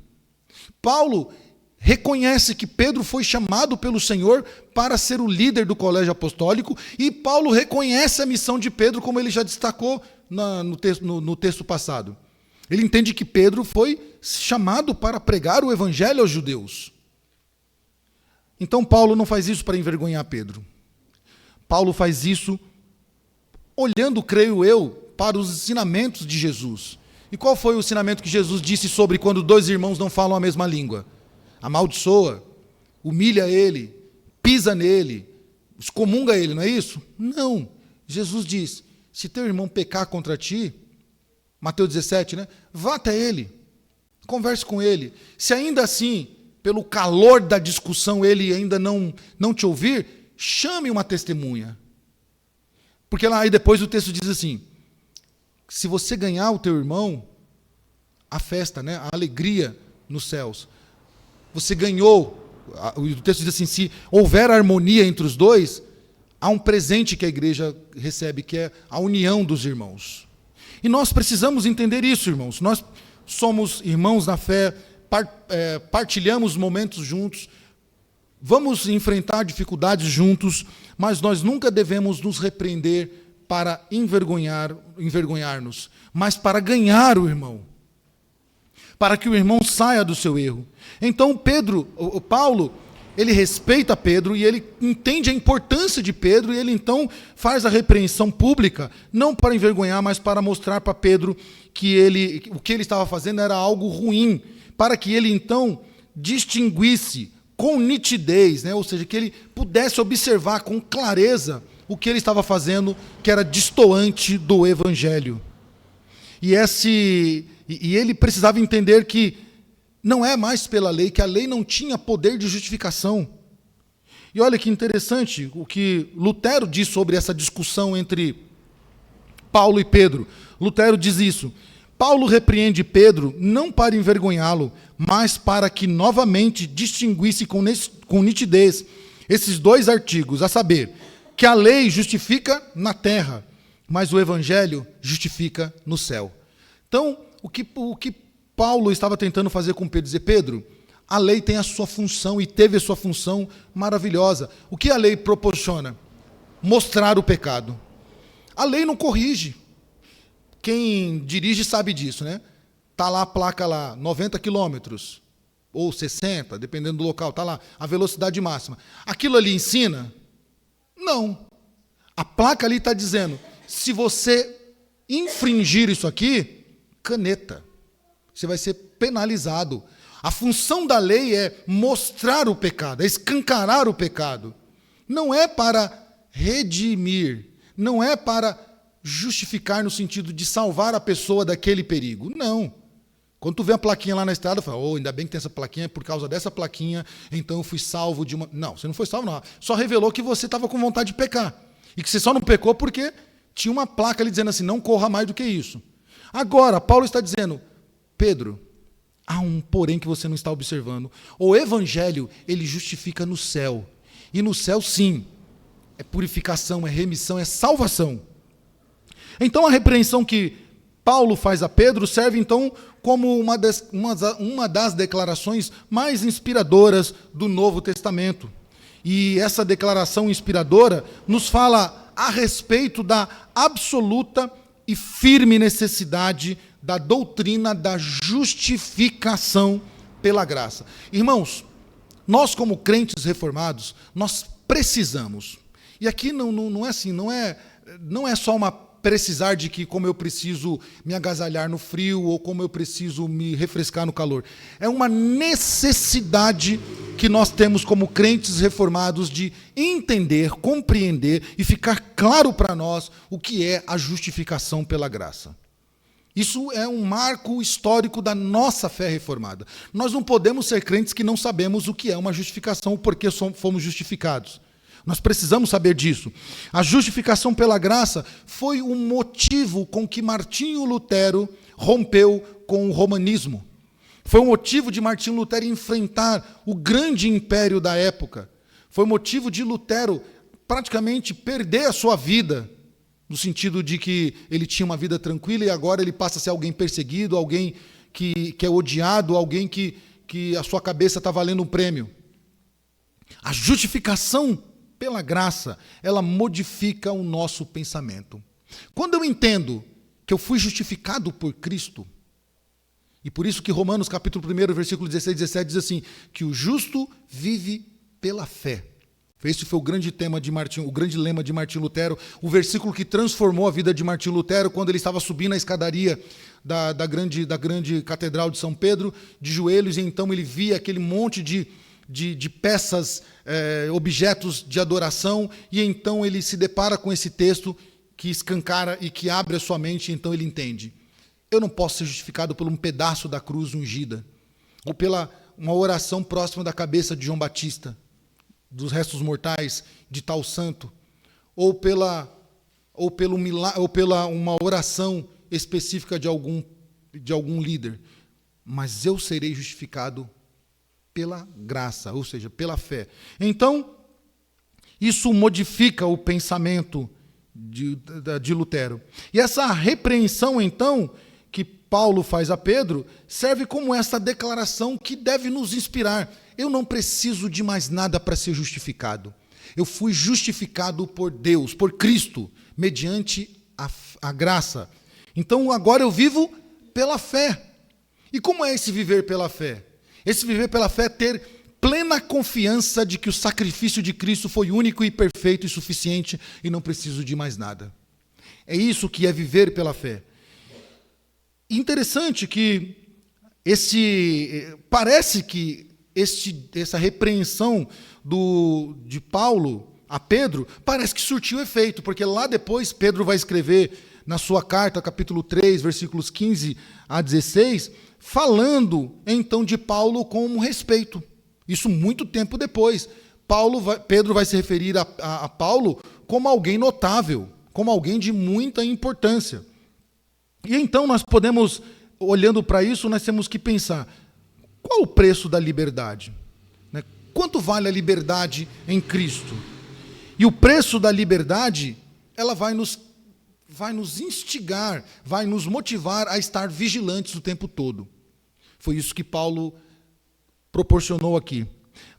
Paulo reconhece que Pedro foi chamado pelo Senhor para ser o líder do colégio apostólico, e Paulo reconhece a missão de Pedro, como ele já destacou no texto passado. Ele entende que Pedro foi chamado para pregar o evangelho aos judeus. Então Paulo não faz isso para envergonhar Pedro. Paulo faz isso olhando, creio eu, para os ensinamentos de Jesus. E qual foi o ensinamento que Jesus disse sobre quando dois irmãos não falam a mesma língua? Amaldiçoa, humilha ele, pisa nele, excomunga ele, não é isso? Não. Jesus diz, se teu irmão pecar contra ti, Mateus 17, né? Vá até ele, converse com ele. Se ainda assim, pelo calor da discussão, ele ainda não te ouvir, chame uma testemunha. Porque lá aí depois o texto diz assim, se você ganhar o teu irmão, a festa, né, a alegria nos céus, você ganhou, o texto diz assim, se houver harmonia entre os dois, há um presente que a igreja recebe, que é a união dos irmãos. E nós precisamos entender isso, irmãos. Nós somos irmãos na fé, partilhamos momentos juntos, vamos enfrentar dificuldades juntos, mas nós nunca devemos nos repreender para envergonhar-nos, mas para ganhar o irmão, para que o irmão saia do seu erro. Então Paulo, ele respeita Pedro e ele entende a importância de Pedro, e ele então faz a repreensão pública, não para envergonhar, mas para mostrar para Pedro que o que ele estava fazendo era algo ruim, para que ele então distinguisse com nitidez, né? Ou seja, que ele pudesse observar com clareza o que ele estava fazendo, que era destoante do evangelho. E ele precisava entender que não é mais pela lei, que a lei não tinha poder de justificação. E olha que interessante o que Lutero diz sobre essa discussão entre Paulo e Pedro. Lutero diz isso: Paulo repreende Pedro não para envergonhá-lo, mas para que novamente distinguisse com nitidez esses dois artigos, a saber, que a lei justifica na terra, mas o evangelho justifica no céu. Então, o que Paulo estava tentando fazer com Pedro, dizer, Pedro, a lei tem a sua função e teve a sua função maravilhosa. O que a lei proporciona? Mostrar o pecado. A lei não corrige. Quem dirige sabe disso, né? Está lá a placa lá, 90 quilômetros, ou 60, dependendo do local, está lá, a velocidade máxima. Aquilo ali ensina? Não. A placa ali está dizendo, se você infringir isso aqui, caneta. Você vai ser penalizado. A função da lei é mostrar o pecado, é escancarar o pecado. Não é para redimir, não é para justificar no sentido de salvar a pessoa daquele perigo. Não. Quando tu vê a plaquinha lá na estrada, fala, ainda bem que tem essa plaquinha, por causa dessa plaquinha, então eu fui salvo de uma... Não, você não foi salvo, não. Só revelou que você estava com vontade de pecar. E que você só não pecou porque tinha uma placa ali dizendo assim, não corra mais do que isso. Agora, Paulo está dizendo, Pedro, há um porém que você não está observando. O evangelho, ele justifica no céu. E no céu, sim, é purificação, é remissão, é salvação. Então, a repreensão que Paulo faz a Pedro serve, então, como uma das declarações mais inspiradoras do Novo Testamento. E essa declaração inspiradora nos fala a respeito da absoluta e firme necessidade da doutrina da justificação pela graça. Irmãos, nós como crentes reformados, nós precisamos, e aqui não é assim, não é só uma precisar de que como eu preciso me agasalhar no frio ou como eu preciso me refrescar no calor. É uma necessidade que nós temos como crentes reformados de entender, compreender e ficar claro para nós o que é a justificação pela graça. Isso é um marco histórico da nossa fé reformada. Nós não podemos ser crentes que não sabemos o que é uma justificação, o porquê fomos justificados. Nós precisamos saber disso. A justificação pela graça foi o motivo com que Martinho Lutero rompeu com o romanismo. Foi o motivo de Martinho Lutero enfrentar o grande império da época. Foi o motivo de Lutero praticamente perder a sua vida, no sentido de que ele tinha uma vida tranquila e agora ele passa a ser alguém perseguido, alguém que é odiado, alguém que a sua cabeça está valendo um prêmio. A justificação pela graça, ela modifica o nosso pensamento. Quando eu entendo que eu fui justificado por Cristo, e por isso que Romanos capítulo 1, versículo 16 e 17 diz assim, que o justo vive pela fé. Esse foi o grande tema de Martinho, o grande lema de Martinho Lutero, o versículo que transformou a vida de Martinho Lutero quando ele estava subindo a escadaria da grande catedral de São Pedro, de joelhos, e então ele via aquele monte de peças, objetos de adoração, e então ele se depara com esse texto que escancara e que abre a sua mente, e então ele entende. Eu não posso ser justificado por um pedaço da cruz ungida, ou pela uma oração próxima da cabeça de João Batista, dos restos mortais de tal santo, ou pela uma oração específica de algum líder, mas eu serei justificado pela graça, ou seja, pela fé. Então, isso modifica o pensamento de Lutero. E essa repreensão, então, que Paulo faz a Pedro, serve como essa declaração que deve nos inspirar. Eu não preciso de mais nada para ser justificado. Eu fui justificado por Deus, por Cristo, mediante a graça. Então, agora eu vivo pela fé. E como é esse viver pela fé? Esse viver pela fé é ter plena confiança de que o sacrifício de Cristo foi único e perfeito e suficiente e não preciso de mais nada. É isso que é viver pela fé. Interessante que parece que essa repreensão de Paulo a Pedro parece que surtiu efeito, porque lá depois Pedro vai escrever na sua carta, capítulo 3, versículos 15 a 16, falando então de Paulo com respeito. Isso muito tempo depois. Pedro vai se referir a Paulo como alguém notável, como alguém de muita importância. E então nós podemos, olhando para isso, nós temos que pensar, qual o preço da liberdade? Quanto vale a liberdade em Cristo? E o preço da liberdade, ela vai nos instigar, vai nos motivar a estar vigilantes o tempo todo. Foi isso que Paulo proporcionou aqui.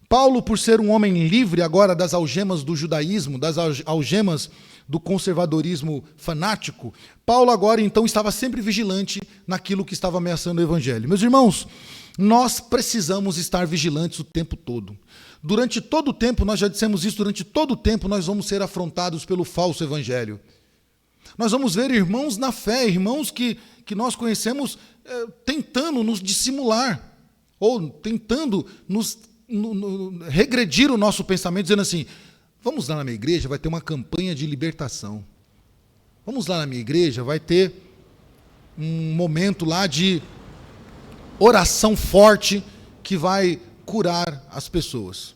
Paulo, por ser um homem livre agora das algemas do judaísmo, das algemas do conservadorismo fanático, Paulo agora então estava sempre vigilante naquilo que estava ameaçando o evangelho. Meus irmãos, nós precisamos estar vigilantes o tempo todo. Durante todo o tempo, nós já dissemos isso, durante todo o tempo nós vamos ser afrontados pelo falso evangelho. Nós vamos ver irmãos na fé, irmãos que nós conhecemos tentando nos dissimular, ou tentando regredir o nosso pensamento, dizendo assim, vamos lá na minha igreja, vai ter uma campanha de libertação. Vamos lá na minha igreja, vai ter um momento lá de oração forte que vai curar as pessoas.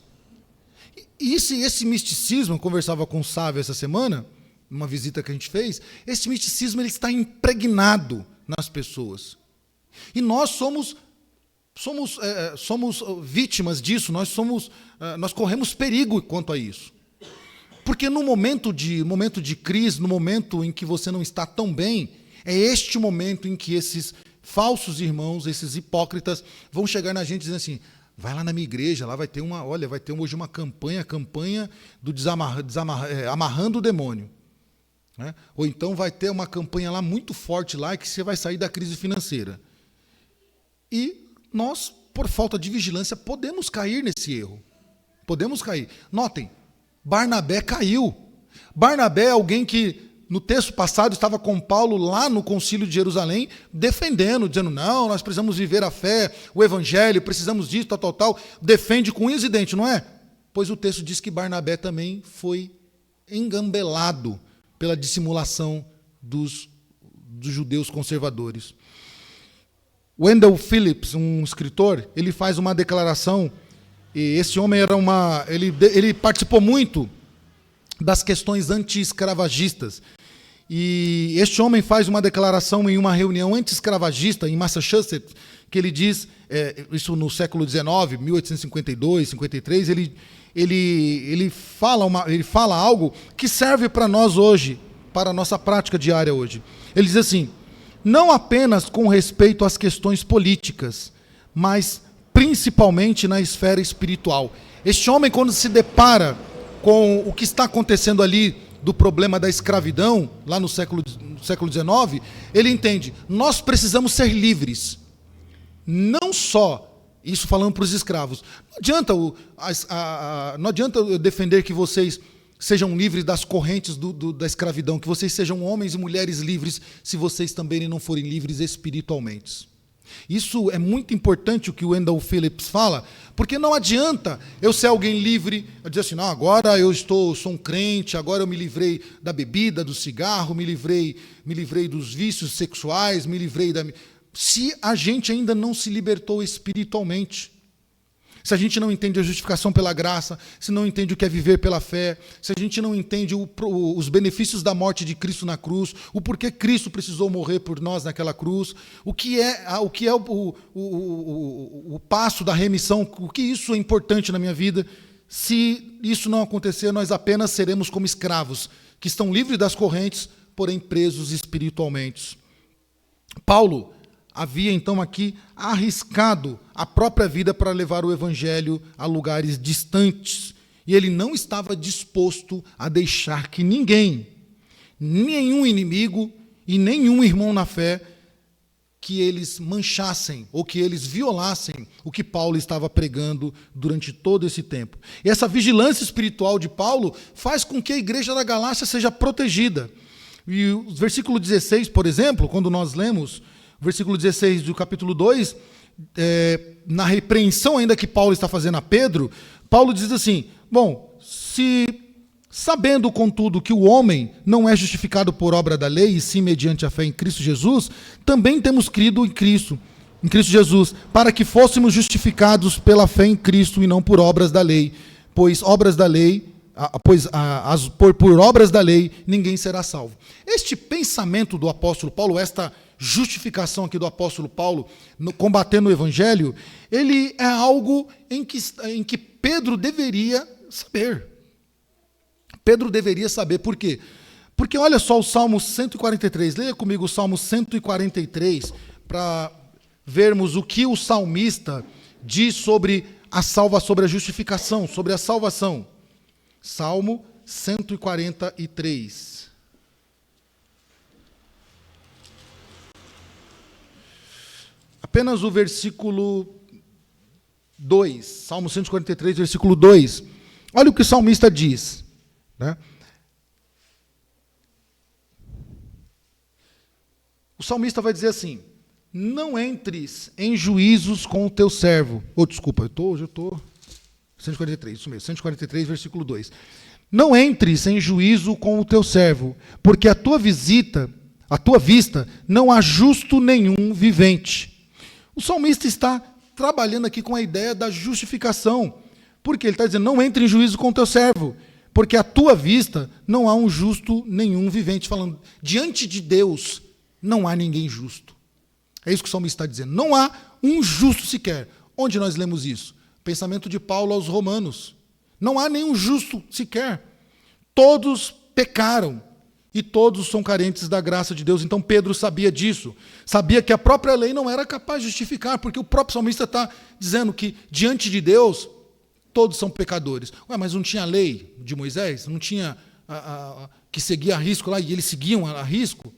E esse misticismo, eu conversava com o Sávio essa semana, numa visita que a gente fez, esse misticismo ele está impregnado nas pessoas. E nós somos vítimas disso, nós corremos perigo quanto a isso. Porque no momento de crise, no momento em que você não está tão bem, é este momento em que esses falsos irmãos, esses hipócritas, vão chegar na gente dizendo assim, vai lá na minha igreja, lá vai ter hoje uma campanha do amarrando o demônio. né? Ou então vai ter uma campanha lá muito forte lá que você vai sair da crise financeira. E nós, por falta de vigilância, podemos cair nesse erro. Podemos cair. Notem, Barnabé caiu. Barnabé é alguém que, no texto passado, estava com Paulo lá no concílio de Jerusalém, defendendo, dizendo, não, nós precisamos viver a fé, o evangelho, precisamos disso, tal. Defende com unhas e dentes, não é? Pois o texto diz que Barnabé também foi engambelado pela dissimulação dos judeus conservadores. Wendell Phillips, um escritor, ele faz uma declaração, e esse homem ele participou muito das questões anti-escravagistas. E este homem faz uma declaração em uma reunião anti-escravagista em Massachusetts, que ele diz, isso no século XIX, 1852, 53, ele fala algo que serve para nós hoje, para a nossa prática diária hoje. Ele diz assim, não apenas com respeito às questões políticas, mas principalmente na esfera espiritual. Este homem, quando se depara com o que está acontecendo ali do problema da escravidão, lá no século XIX, ele entende, nós precisamos ser livres. Não só, isso falando para os escravos, não adianta eu defender que vocês sejam livres das correntes da escravidão, que vocês sejam homens e mulheres livres, se vocês também não forem livres espiritualmente. Isso é muito importante o que o Wendell Phillips fala, porque não adianta eu ser alguém livre, eu dizer assim, não, agora eu sou um crente, agora eu me livrei da bebida, do cigarro, me livrei dos vícios sexuais, me livrei se a gente ainda não se libertou espiritualmente. Se a gente não entende a justificação pela graça, se não entende o que é viver pela fé, se a gente não entende os benefícios da morte de Cristo na cruz, o porquê Cristo precisou morrer por nós naquela cruz, o que é o passo da remissão, o que isso é importante na minha vida, se isso não acontecer, nós apenas seremos como escravos, que estão livres das correntes, porém presos espiritualmente. Paulo havia então aqui arriscado a própria vida para levar o evangelho a lugares distantes. E ele não estava disposto a deixar que ninguém, nenhum inimigo e nenhum irmão na fé, que eles manchassem ou que eles violassem o que Paulo estava pregando durante todo esse tempo. E essa vigilância espiritual de Paulo faz com que a igreja da Galácia seja protegida. E o versículo 16, por exemplo, quando nós lemos o versículo 16 do capítulo 2, na repreensão ainda que Paulo está fazendo a Pedro, Paulo diz assim, bom, se sabendo, contudo, que o homem não é justificado por obra da lei, e sim mediante a fé em Cristo Jesus, também temos crido em Cristo Jesus, para que fôssemos justificados pela fé em Cristo e não por obras da lei, pois por obras da lei ninguém será salvo. Este pensamento do apóstolo Paulo, esta justificação aqui do apóstolo Paulo, combatendo o evangelho, ele é algo em que Pedro deveria saber. Pedro deveria saber. Por quê? Porque olha só o Salmo 143. Leia comigo o Salmo 143 para vermos o que o salmista diz sobre a justificação, sobre a salvação. Salmo 143. Apenas o versículo 2, Salmo 143, versículo 2. Olha o que o salmista diz, né? O salmista vai dizer assim, não entres em juízos com o teu servo. Hoje eu estou 143, isso mesmo, 143, versículo 2. Não entres em juízo com o teu servo, porque a tua vista não há justo nenhum vivente. O salmista está trabalhando aqui com a ideia da justificação, porque ele está dizendo, não entre em juízo com o teu servo, porque à tua vista não há um justo nenhum vivente, falando, diante de Deus não há ninguém justo. É isso que o salmista está dizendo, não há um justo sequer. Onde nós lemos isso? Pensamento de Paulo aos Romanos. Não há nenhum justo sequer. Todos pecaram. E todos são carentes da graça de Deus. Então Pedro sabia disso. Sabia que a própria lei não era capaz de justificar, porque o próprio salmista está dizendo que, diante de Deus, todos são pecadores. Mas não tinha lei de Moisés? Não tinha... que seguia a risco lá, e eles seguiam a risco,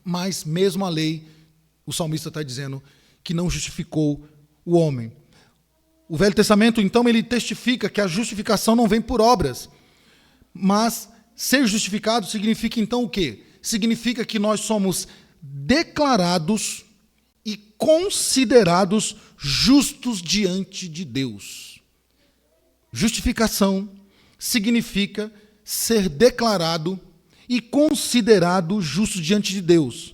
mas mesmo a lei, o salmista está dizendo que não justificou o homem. O Velho Testamento, então, ele testifica que a justificação não vem por obras, mas ser justificado significa, então, o quê? Significa que nós somos declarados e considerados justos diante de Deus. Justificação significa ser declarado e considerado justo diante de Deus.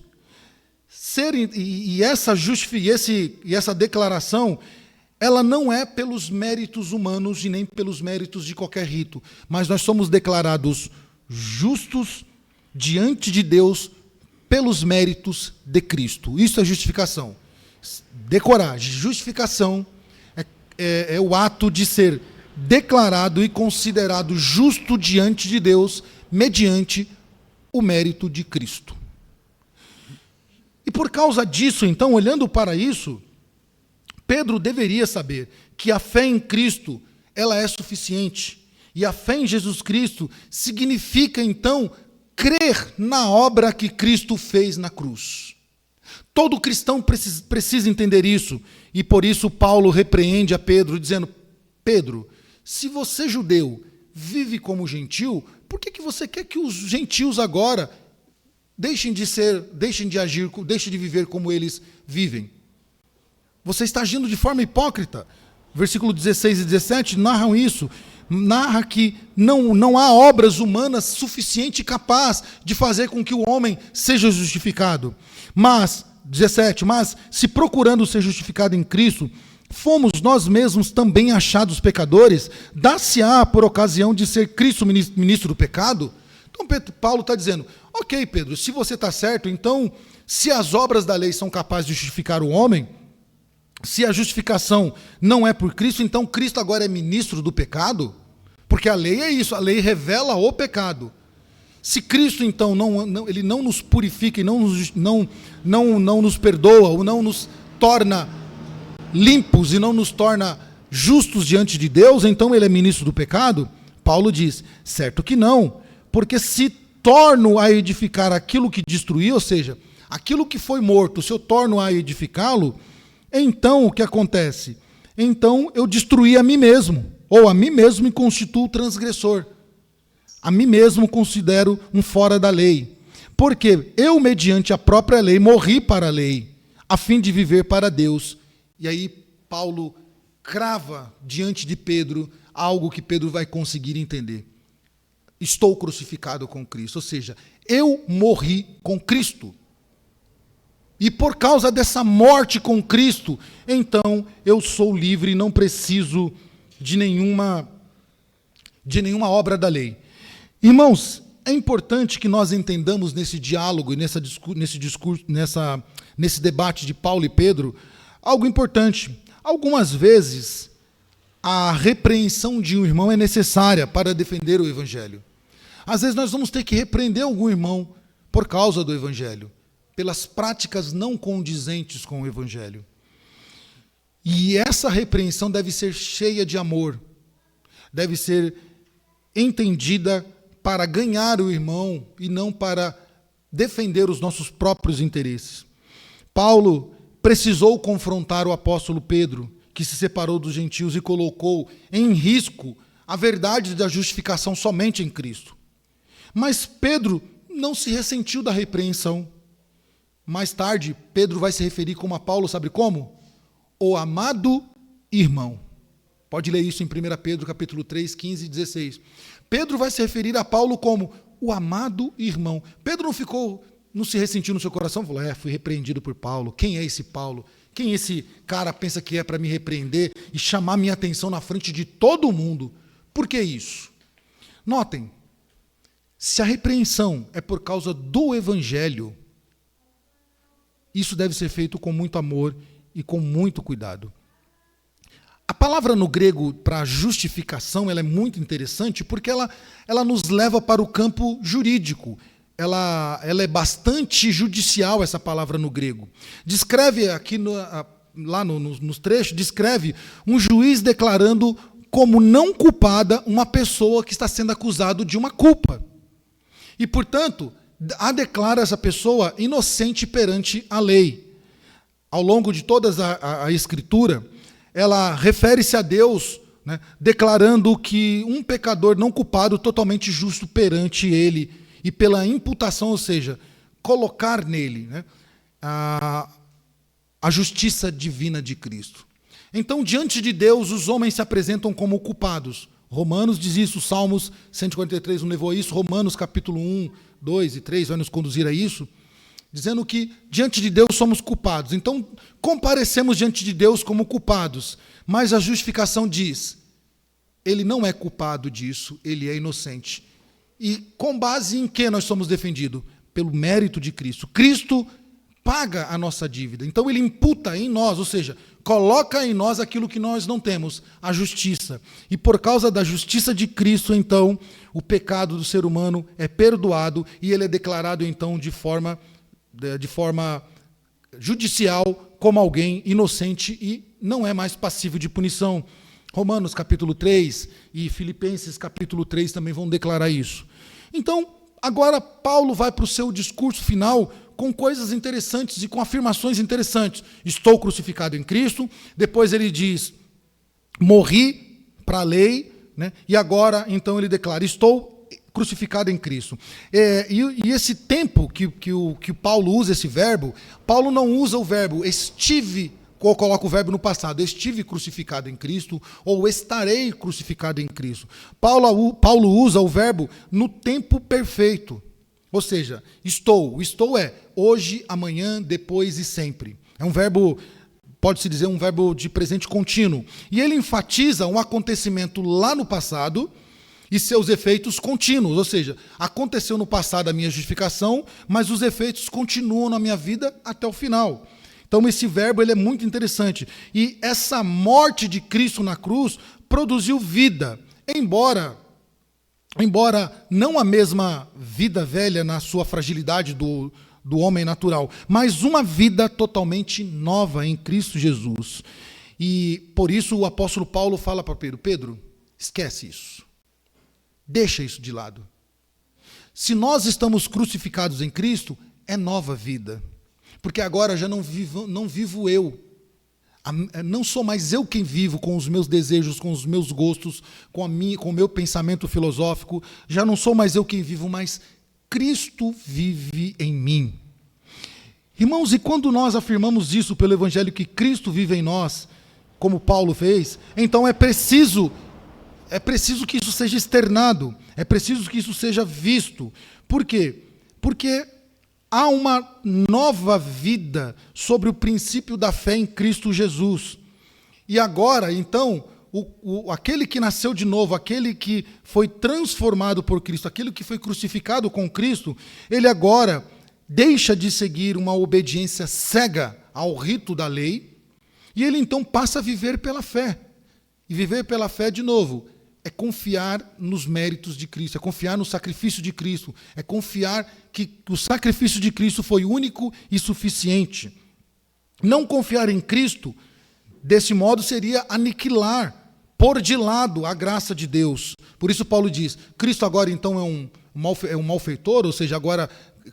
Essa declaração, ela não é pelos méritos humanos e nem pelos méritos de qualquer rito, mas nós somos declarados justos diante de Deus pelos méritos de Cristo. Isso é justificação. Decorar. Justificação é o ato de ser declarado e considerado justo diante de Deus mediante o mérito de Cristo. E por causa disso, então, olhando para isso, Pedro deveria saber que a fé em Cristo, ela é suficiente. E a fé em Jesus Cristo significa, então, crer na obra que Cristo fez na cruz. Todo cristão precisa entender isso. E por isso Paulo repreende a Pedro, dizendo: Pedro, se você, judeu, vive como gentil, por que você quer que os gentios agora deixem de agir, deixem de viver como eles vivem? Você está agindo de forma hipócrita. Versículo 16 e 17 narram isso. Narra que não há obras humanas suficiente e capaz de fazer com que o homem seja justificado. Mas, 17, mas se procurando ser justificado em Cristo, fomos nós mesmos também achados pecadores, dá-se-á por ocasião de ser Cristo ministro do pecado? Então Paulo está dizendo: ok, Pedro, se você está certo, então, se as obras da lei são capazes de justificar o homem, se a justificação não é por Cristo, então Cristo agora é ministro do pecado? Porque a lei é isso, a lei revela o pecado. Se Cristo, então, ele não nos purifica e não nos perdoa, ou não nos torna limpos e não nos torna justos diante de Deus, então ele é ministro do pecado? Paulo diz: certo que não, porque se torno a edificar aquilo que destruí, ou seja, aquilo que foi morto, se eu torno a edificá-lo, então o que acontece? Então eu destruí a mim mesmo, ou a mim mesmo me constituo transgressor. A mim mesmo considero um fora da lei. Porque eu, mediante a própria lei, morri para a lei, a fim de viver para Deus. E aí Paulo crava diante de Pedro algo que Pedro vai conseguir entender. Estou crucificado com Cristo, ou seja, eu morri com Cristo. E por causa dessa morte com Cristo, então eu sou livre e não preciso de nenhuma obra da lei. Irmãos, é importante que nós entendamos nesse diálogo e nesse debate de Paulo e Pedro algo importante. Algumas vezes a repreensão de um irmão é necessária para defender o evangelho. Às vezes nós vamos ter que repreender algum irmão por causa do evangelho, pelas práticas não condizentes com o evangelho. E essa repreensão deve ser cheia de amor, deve ser entendida para ganhar o irmão e não para defender os nossos próprios interesses. Paulo precisou confrontar o apóstolo Pedro, que se separou dos gentios e colocou em risco a verdade da justificação somente em Cristo. Mas Pedro não se ressentiu da repreensão. Mais tarde, Pedro vai se referir como a Paulo, sabe como? O amado irmão. Pode ler isso em 1 Pedro, capítulo 3, 15 e 16. Pedro vai se referir a Paulo como o amado irmão. Pedro não se ressentiu no seu coração, falou: fui repreendido por Paulo. Quem é esse Paulo? Quem esse cara pensa que é para me repreender e chamar minha atenção na frente de todo mundo? Por que isso? Notem, se a repreensão é por causa do evangelho, isso deve ser feito com muito amor e com muito cuidado. A palavra no grego para justificação, ela é muito interessante porque ela nos leva para o campo jurídico. Ela é bastante judicial, essa palavra no grego. Descreve aqui, nos trechos, descreve um juiz declarando como não culpada uma pessoa que está sendo acusada de uma culpa. E, portanto, a declara essa pessoa inocente perante a lei. Ao longo de toda a Escritura, ela refere-se a Deus, né, declarando que um pecador não culpado, totalmente justo perante ele, e pela imputação, ou seja, colocar nele, né, a justiça divina de Cristo. Então, diante de Deus, os homens se apresentam como culpados. Romanos diz isso, Salmos 143 nos levou a isso, Romanos capítulo 1, 2 e 3 vai nos conduzir a isso, dizendo que diante de Deus somos culpados. Então, comparecemos diante de Deus como culpados, mas a justificação diz, ele não é culpado disso, ele é inocente. E com base em que nós somos defendidos? Pelo mérito de Cristo. Cristo paga a nossa dívida. Então ele imputa em nós, ou seja, coloca em nós aquilo que nós não temos, a justiça. E por causa da justiça de Cristo, então, o pecado do ser humano é perdoado e ele é declarado, então, de forma judicial como alguém inocente e não é mais passível de punição. Romanos capítulo 3 e Filipenses capítulo 3 também vão declarar isso. Então, agora Paulo vai para o seu discurso final com coisas interessantes e com afirmações interessantes. Estou crucificado em Cristo. Depois ele diz, morri para a lei, né? E agora, então, ele declara, estou crucificado em Cristo. E esse tempo que Paulo usa esse verbo, Paulo não usa o verbo estive, ou coloca o verbo no passado, estive crucificado em Cristo, ou estarei crucificado em Cristo. Paulo usa o verbo no tempo perfeito. Ou seja, estou é hoje, amanhã, depois e sempre. É um verbo, pode-se dizer, um verbo de presente contínuo. E ele enfatiza um acontecimento lá no passado e seus efeitos contínuos. Ou seja, aconteceu no passado a minha justificação, mas os efeitos continuam na minha vida até o final. Então esse verbo ele é muito interessante. E essa morte de Cristo na cruz produziu vida, embora não a mesma vida velha na sua fragilidade do homem natural, mas uma vida totalmente nova em Cristo Jesus. E por isso o apóstolo Paulo fala para Pedro, Pedro, esquece isso. Deixa isso de lado. Se nós estamos crucificados em Cristo, é nova vida. Porque agora já não vivo eu. Não sou mais eu quem vivo com os meus desejos, com os meus gostos, com o meu pensamento filosófico. Já não sou mais eu quem vivo, mas Cristo vive em mim. Irmãos, e quando nós afirmamos isso pelo Evangelho, que Cristo vive em nós, como Paulo fez, então é preciso que isso seja externado, é preciso que isso seja visto. Por quê? Porque há uma nova vida sobre o princípio da fé em Cristo Jesus. E agora, então, aquele que nasceu de novo, aquele que foi transformado por Cristo, aquele que foi crucificado com Cristo, ele agora deixa de seguir uma obediência cega ao rito da lei, e ele então passa a viver pela fé. E viver pela fé, de novo, é confiar nos méritos de Cristo, é confiar no sacrifício de Cristo, é confiar que o sacrifício de Cristo foi único e suficiente. Não confiar em Cristo, desse modo, seria aniquilar, pôr de lado a graça de Deus. Por isso Paulo diz, Cristo agora então é um malfeitor, ou seja,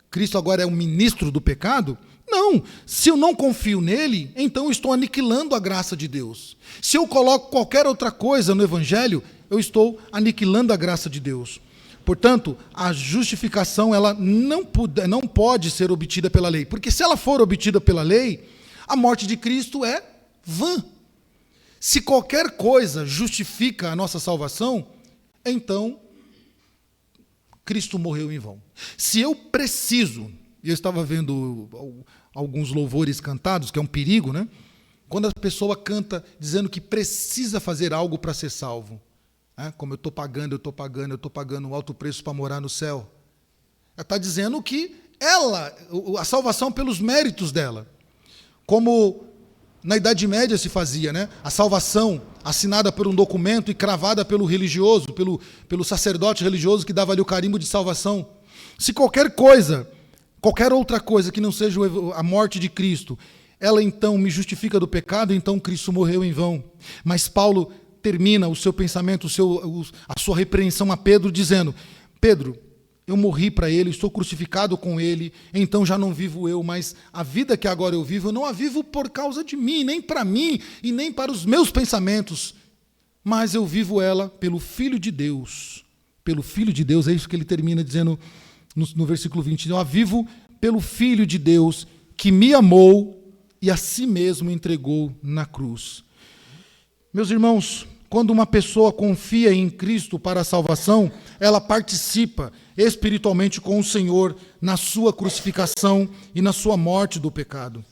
Cristo agora é um ministro do pecado? Não, se eu não confio nele, então eu estou aniquilando a graça de Deus. Se eu coloco qualquer outra coisa no Evangelho, eu estou aniquilando a graça de Deus. Portanto, a justificação ela não pode ser obtida pela lei, porque se ela for obtida pela lei, a morte de Cristo é vã. Se qualquer coisa justifica a nossa salvação, então Cristo morreu em vão. Se eu preciso, e eu estava vendo alguns louvores cantados, que é um perigo, né? Quando a pessoa canta dizendo que precisa fazer algo para ser salvo. Como eu estou pagando um alto preço para morar no céu. Ela está dizendo que a salvação pelos méritos dela. Como na Idade Média se fazia, né? A salvação assinada por um documento e cravada pelo religioso, pelo sacerdote religioso que dava ali o carimbo de salvação. Se qualquer outra coisa que não seja a morte de Cristo, ela então me justifica do pecado, então Cristo morreu em vão. Mas Paulo termina o seu pensamento, a sua repreensão a Pedro, dizendo, Pedro, eu morri para ele, estou crucificado com ele, então já não vivo eu, mas a vida que agora eu vivo, eu não a vivo por causa de mim, nem para mim e nem para os meus pensamentos, mas eu vivo ela pelo Filho de Deus. Pelo Filho de Deus, é isso que ele termina dizendo no versículo 20. Eu a vivo pelo Filho de Deus, que me amou e a si mesmo entregou na cruz. Meus irmãos, quando uma pessoa confia em Cristo para a salvação, ela participa espiritualmente com o Senhor na sua crucificação e na sua morte do pecado.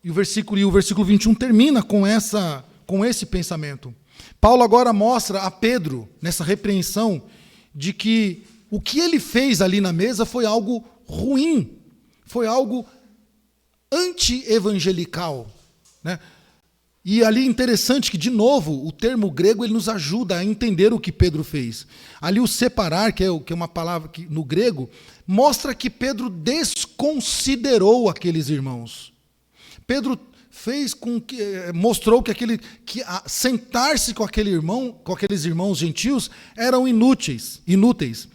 E o versículo 21 termina com esse pensamento. Paulo agora mostra a Pedro, nessa repreensão, de que o que ele fez ali na mesa foi algo ruim, foi algo anti-evangelical, né? E ali interessante que, de novo, o termo grego ele nos ajuda a entender o que Pedro fez. Ali o separar, que é uma palavra que, no grego, mostra que Pedro desconsiderou aqueles irmãos. Pedro mostrou que sentar-se com aqueles irmãos gentios eram inúteis.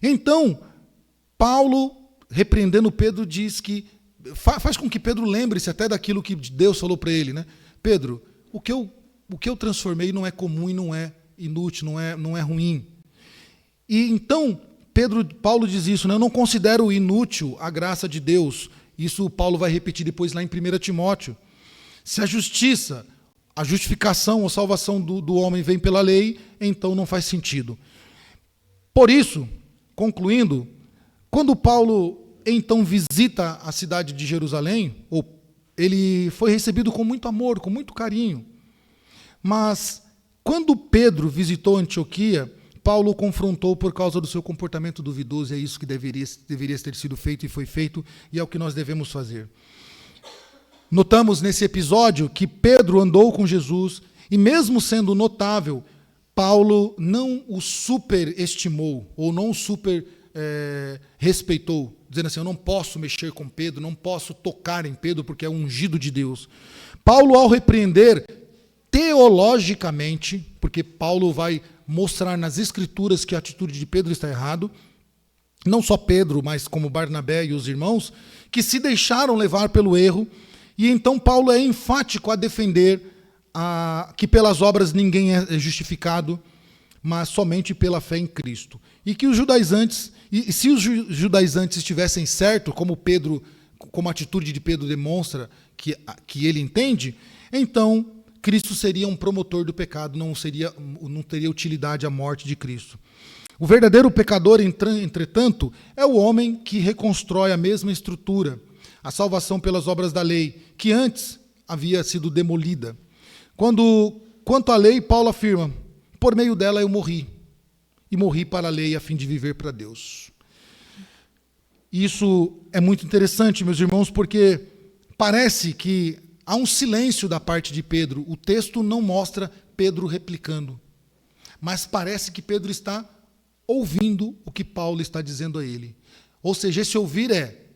Então, Paulo, repreendendo Pedro, diz que faz com que Pedro lembre-se até daquilo que Deus falou para ele, né? Pedro, o que eu transformei não é comum e não é inútil, não é ruim. E então, Paulo diz isso, né? Eu não considero inútil a graça de Deus. Isso Paulo vai repetir depois lá em 1 Timóteo. Se a justificação ou salvação do homem vem pela lei, então não faz sentido. Por isso, concluindo, quando Paulo então visita a cidade de Jerusalém, ele foi recebido com muito amor, com muito carinho. Mas, quando Pedro visitou Antioquia, Paulo o confrontou por causa do seu comportamento duvidoso, e é isso que deveria ter sido feito e foi feito, e é o que nós devemos fazer. Notamos nesse episódio que Pedro andou com Jesus, e mesmo sendo notável, Paulo não o superestimou, ou não o respeitou, dizendo assim, eu não posso mexer com Pedro, não posso tocar em Pedro, porque é ungido de Deus. Paulo, ao repreender teologicamente, porque Paulo vai mostrar nas Escrituras que a atitude de Pedro está errada, não só Pedro, mas como Barnabé e os irmãos, que se deixaram levar pelo erro, e então Paulo é enfático a defender que pelas obras ninguém é justificado, mas somente pela fé em Cristo. E que os judaizantes, e se os judaizantes estivessem certos, como a atitude de Pedro demonstra que ele entende, então Cristo seria um promotor do pecado, não teria utilidade a morte de Cristo. O verdadeiro pecador, entretanto, é o homem que reconstrói a mesma estrutura, a salvação pelas obras da lei, que antes havia sido demolida. Quanto à lei, Paulo afirma, por meio dela eu morri, e morri para a lei a fim de viver para Deus. Isso é muito interessante, meus irmãos, porque parece que há um silêncio da parte de Pedro. O texto não mostra Pedro replicando, mas parece que Pedro está ouvindo o que Paulo está dizendo a ele. Ou seja, esse ouvir é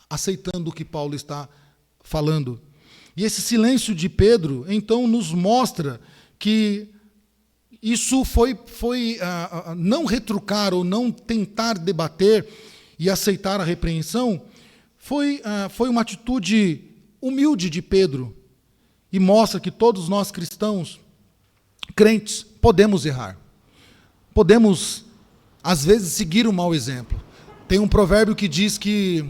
aceitando o que Paulo está falando. E esse silêncio de Pedro, então, nos mostra que isso foi não retrucar ou não tentar debater e aceitar a repreensão, foi uma atitude humilde de Pedro, e mostra que todos nós cristãos, crentes, podemos errar. Podemos, às vezes, seguir um mau exemplo. Tem um provérbio que diz que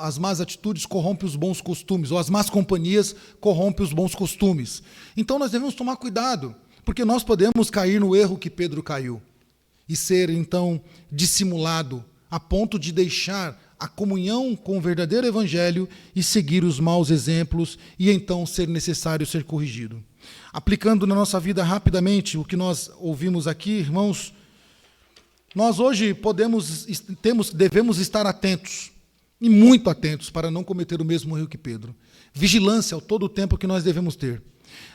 as más atitudes corrompem os bons costumes, ou as más companhias corrompem os bons costumes. Então nós devemos tomar cuidado, porque nós podemos cair no erro que Pedro caiu, e ser então dissimulado, a ponto de deixar a comunhão com o verdadeiro evangelho e seguir os maus exemplos, e então ser necessário ser corrigido. Aplicando na nossa vida rapidamente o que nós ouvimos aqui, irmãos, nós hoje devemos estar atentos, e muito atentos, para não cometer o mesmo erro que Pedro. Vigilância ao todo o tempo que nós devemos ter.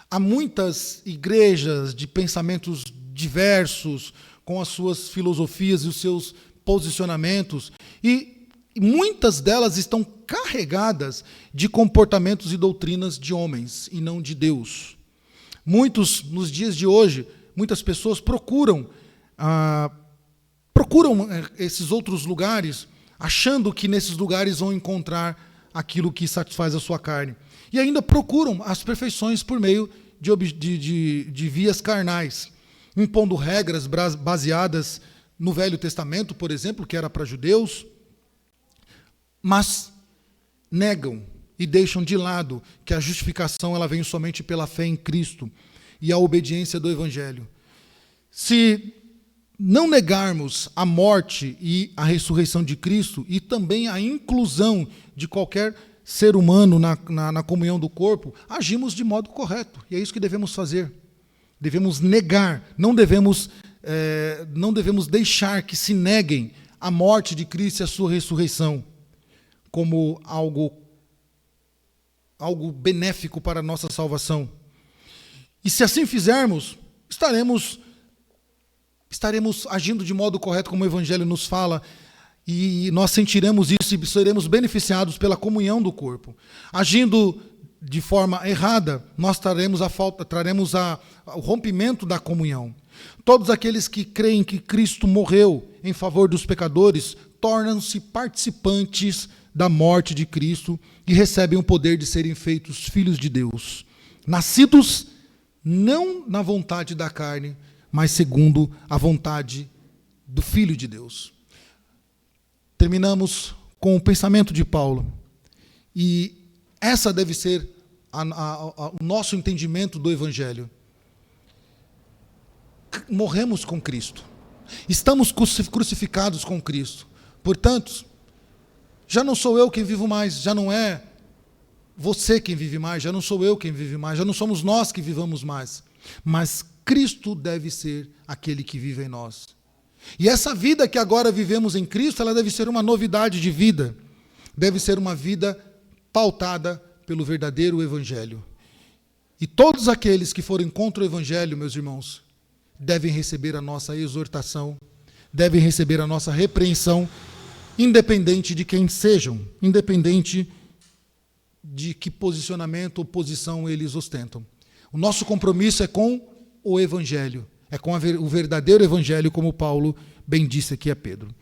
Há muitas igrejas de pensamentos diversos, com as suas filosofias e os seus posicionamentos, e muitas delas estão carregadas de comportamentos e doutrinas de homens, e não de Deus. Muitos, nos dias de hoje, muitas pessoas procuram esses outros lugares, achando que nesses lugares vão encontrar aquilo que satisfaz a sua carne. E ainda procuram as perfeições por meio de vias carnais, impondo regras baseadas no Velho Testamento, por exemplo, que era para judeus, mas negam e deixam de lado que a justificação ela vem somente pela fé em Cristo e a obediência do Evangelho. Se não negarmos a morte e a ressurreição de Cristo e também a inclusão de qualquer ser humano na comunhão do corpo, agimos de modo correto. E é isso que devemos fazer. Devemos negar, não devemos deixar que se neguem a morte de Cristo e a sua ressurreição como algo benéfico para a nossa salvação. E se assim fizermos, estaremos agindo de modo correto, como o Evangelho nos fala, e nós sentiremos isso e seremos beneficiados pela comunhão do corpo. Agindo de forma errada, nós traremos o rompimento da comunhão. Todos aqueles que creem que Cristo morreu em favor dos pecadores tornam-se participantes da morte de Cristo e recebem o poder de serem feitos filhos de Deus, nascidos não na vontade da carne, mas segundo a vontade do Filho de Deus. Terminamos com o pensamento de Paulo. E essa deve ser o nosso entendimento do Evangelho. Morremos com Cristo. Estamos crucificados com Cristo. Portanto, já não sou eu quem vivo mais, já não é você quem vive mais, já não sou eu quem vive mais, já não somos nós que vivamos mais. Mas Cristo deve ser aquele que vive em nós. E essa vida que agora vivemos em Cristo, ela deve ser uma novidade de vida. Deve ser uma vida pautada pelo verdadeiro Evangelho. E todos aqueles que forem contra o Evangelho, meus irmãos, devem receber a nossa exortação, devem receber a nossa repreensão, independente de quem sejam, independente de que posicionamento ou posição eles ostentam. O nosso compromisso é com o Evangelho, é com o verdadeiro Evangelho, como Paulo bem disse aqui a Pedro.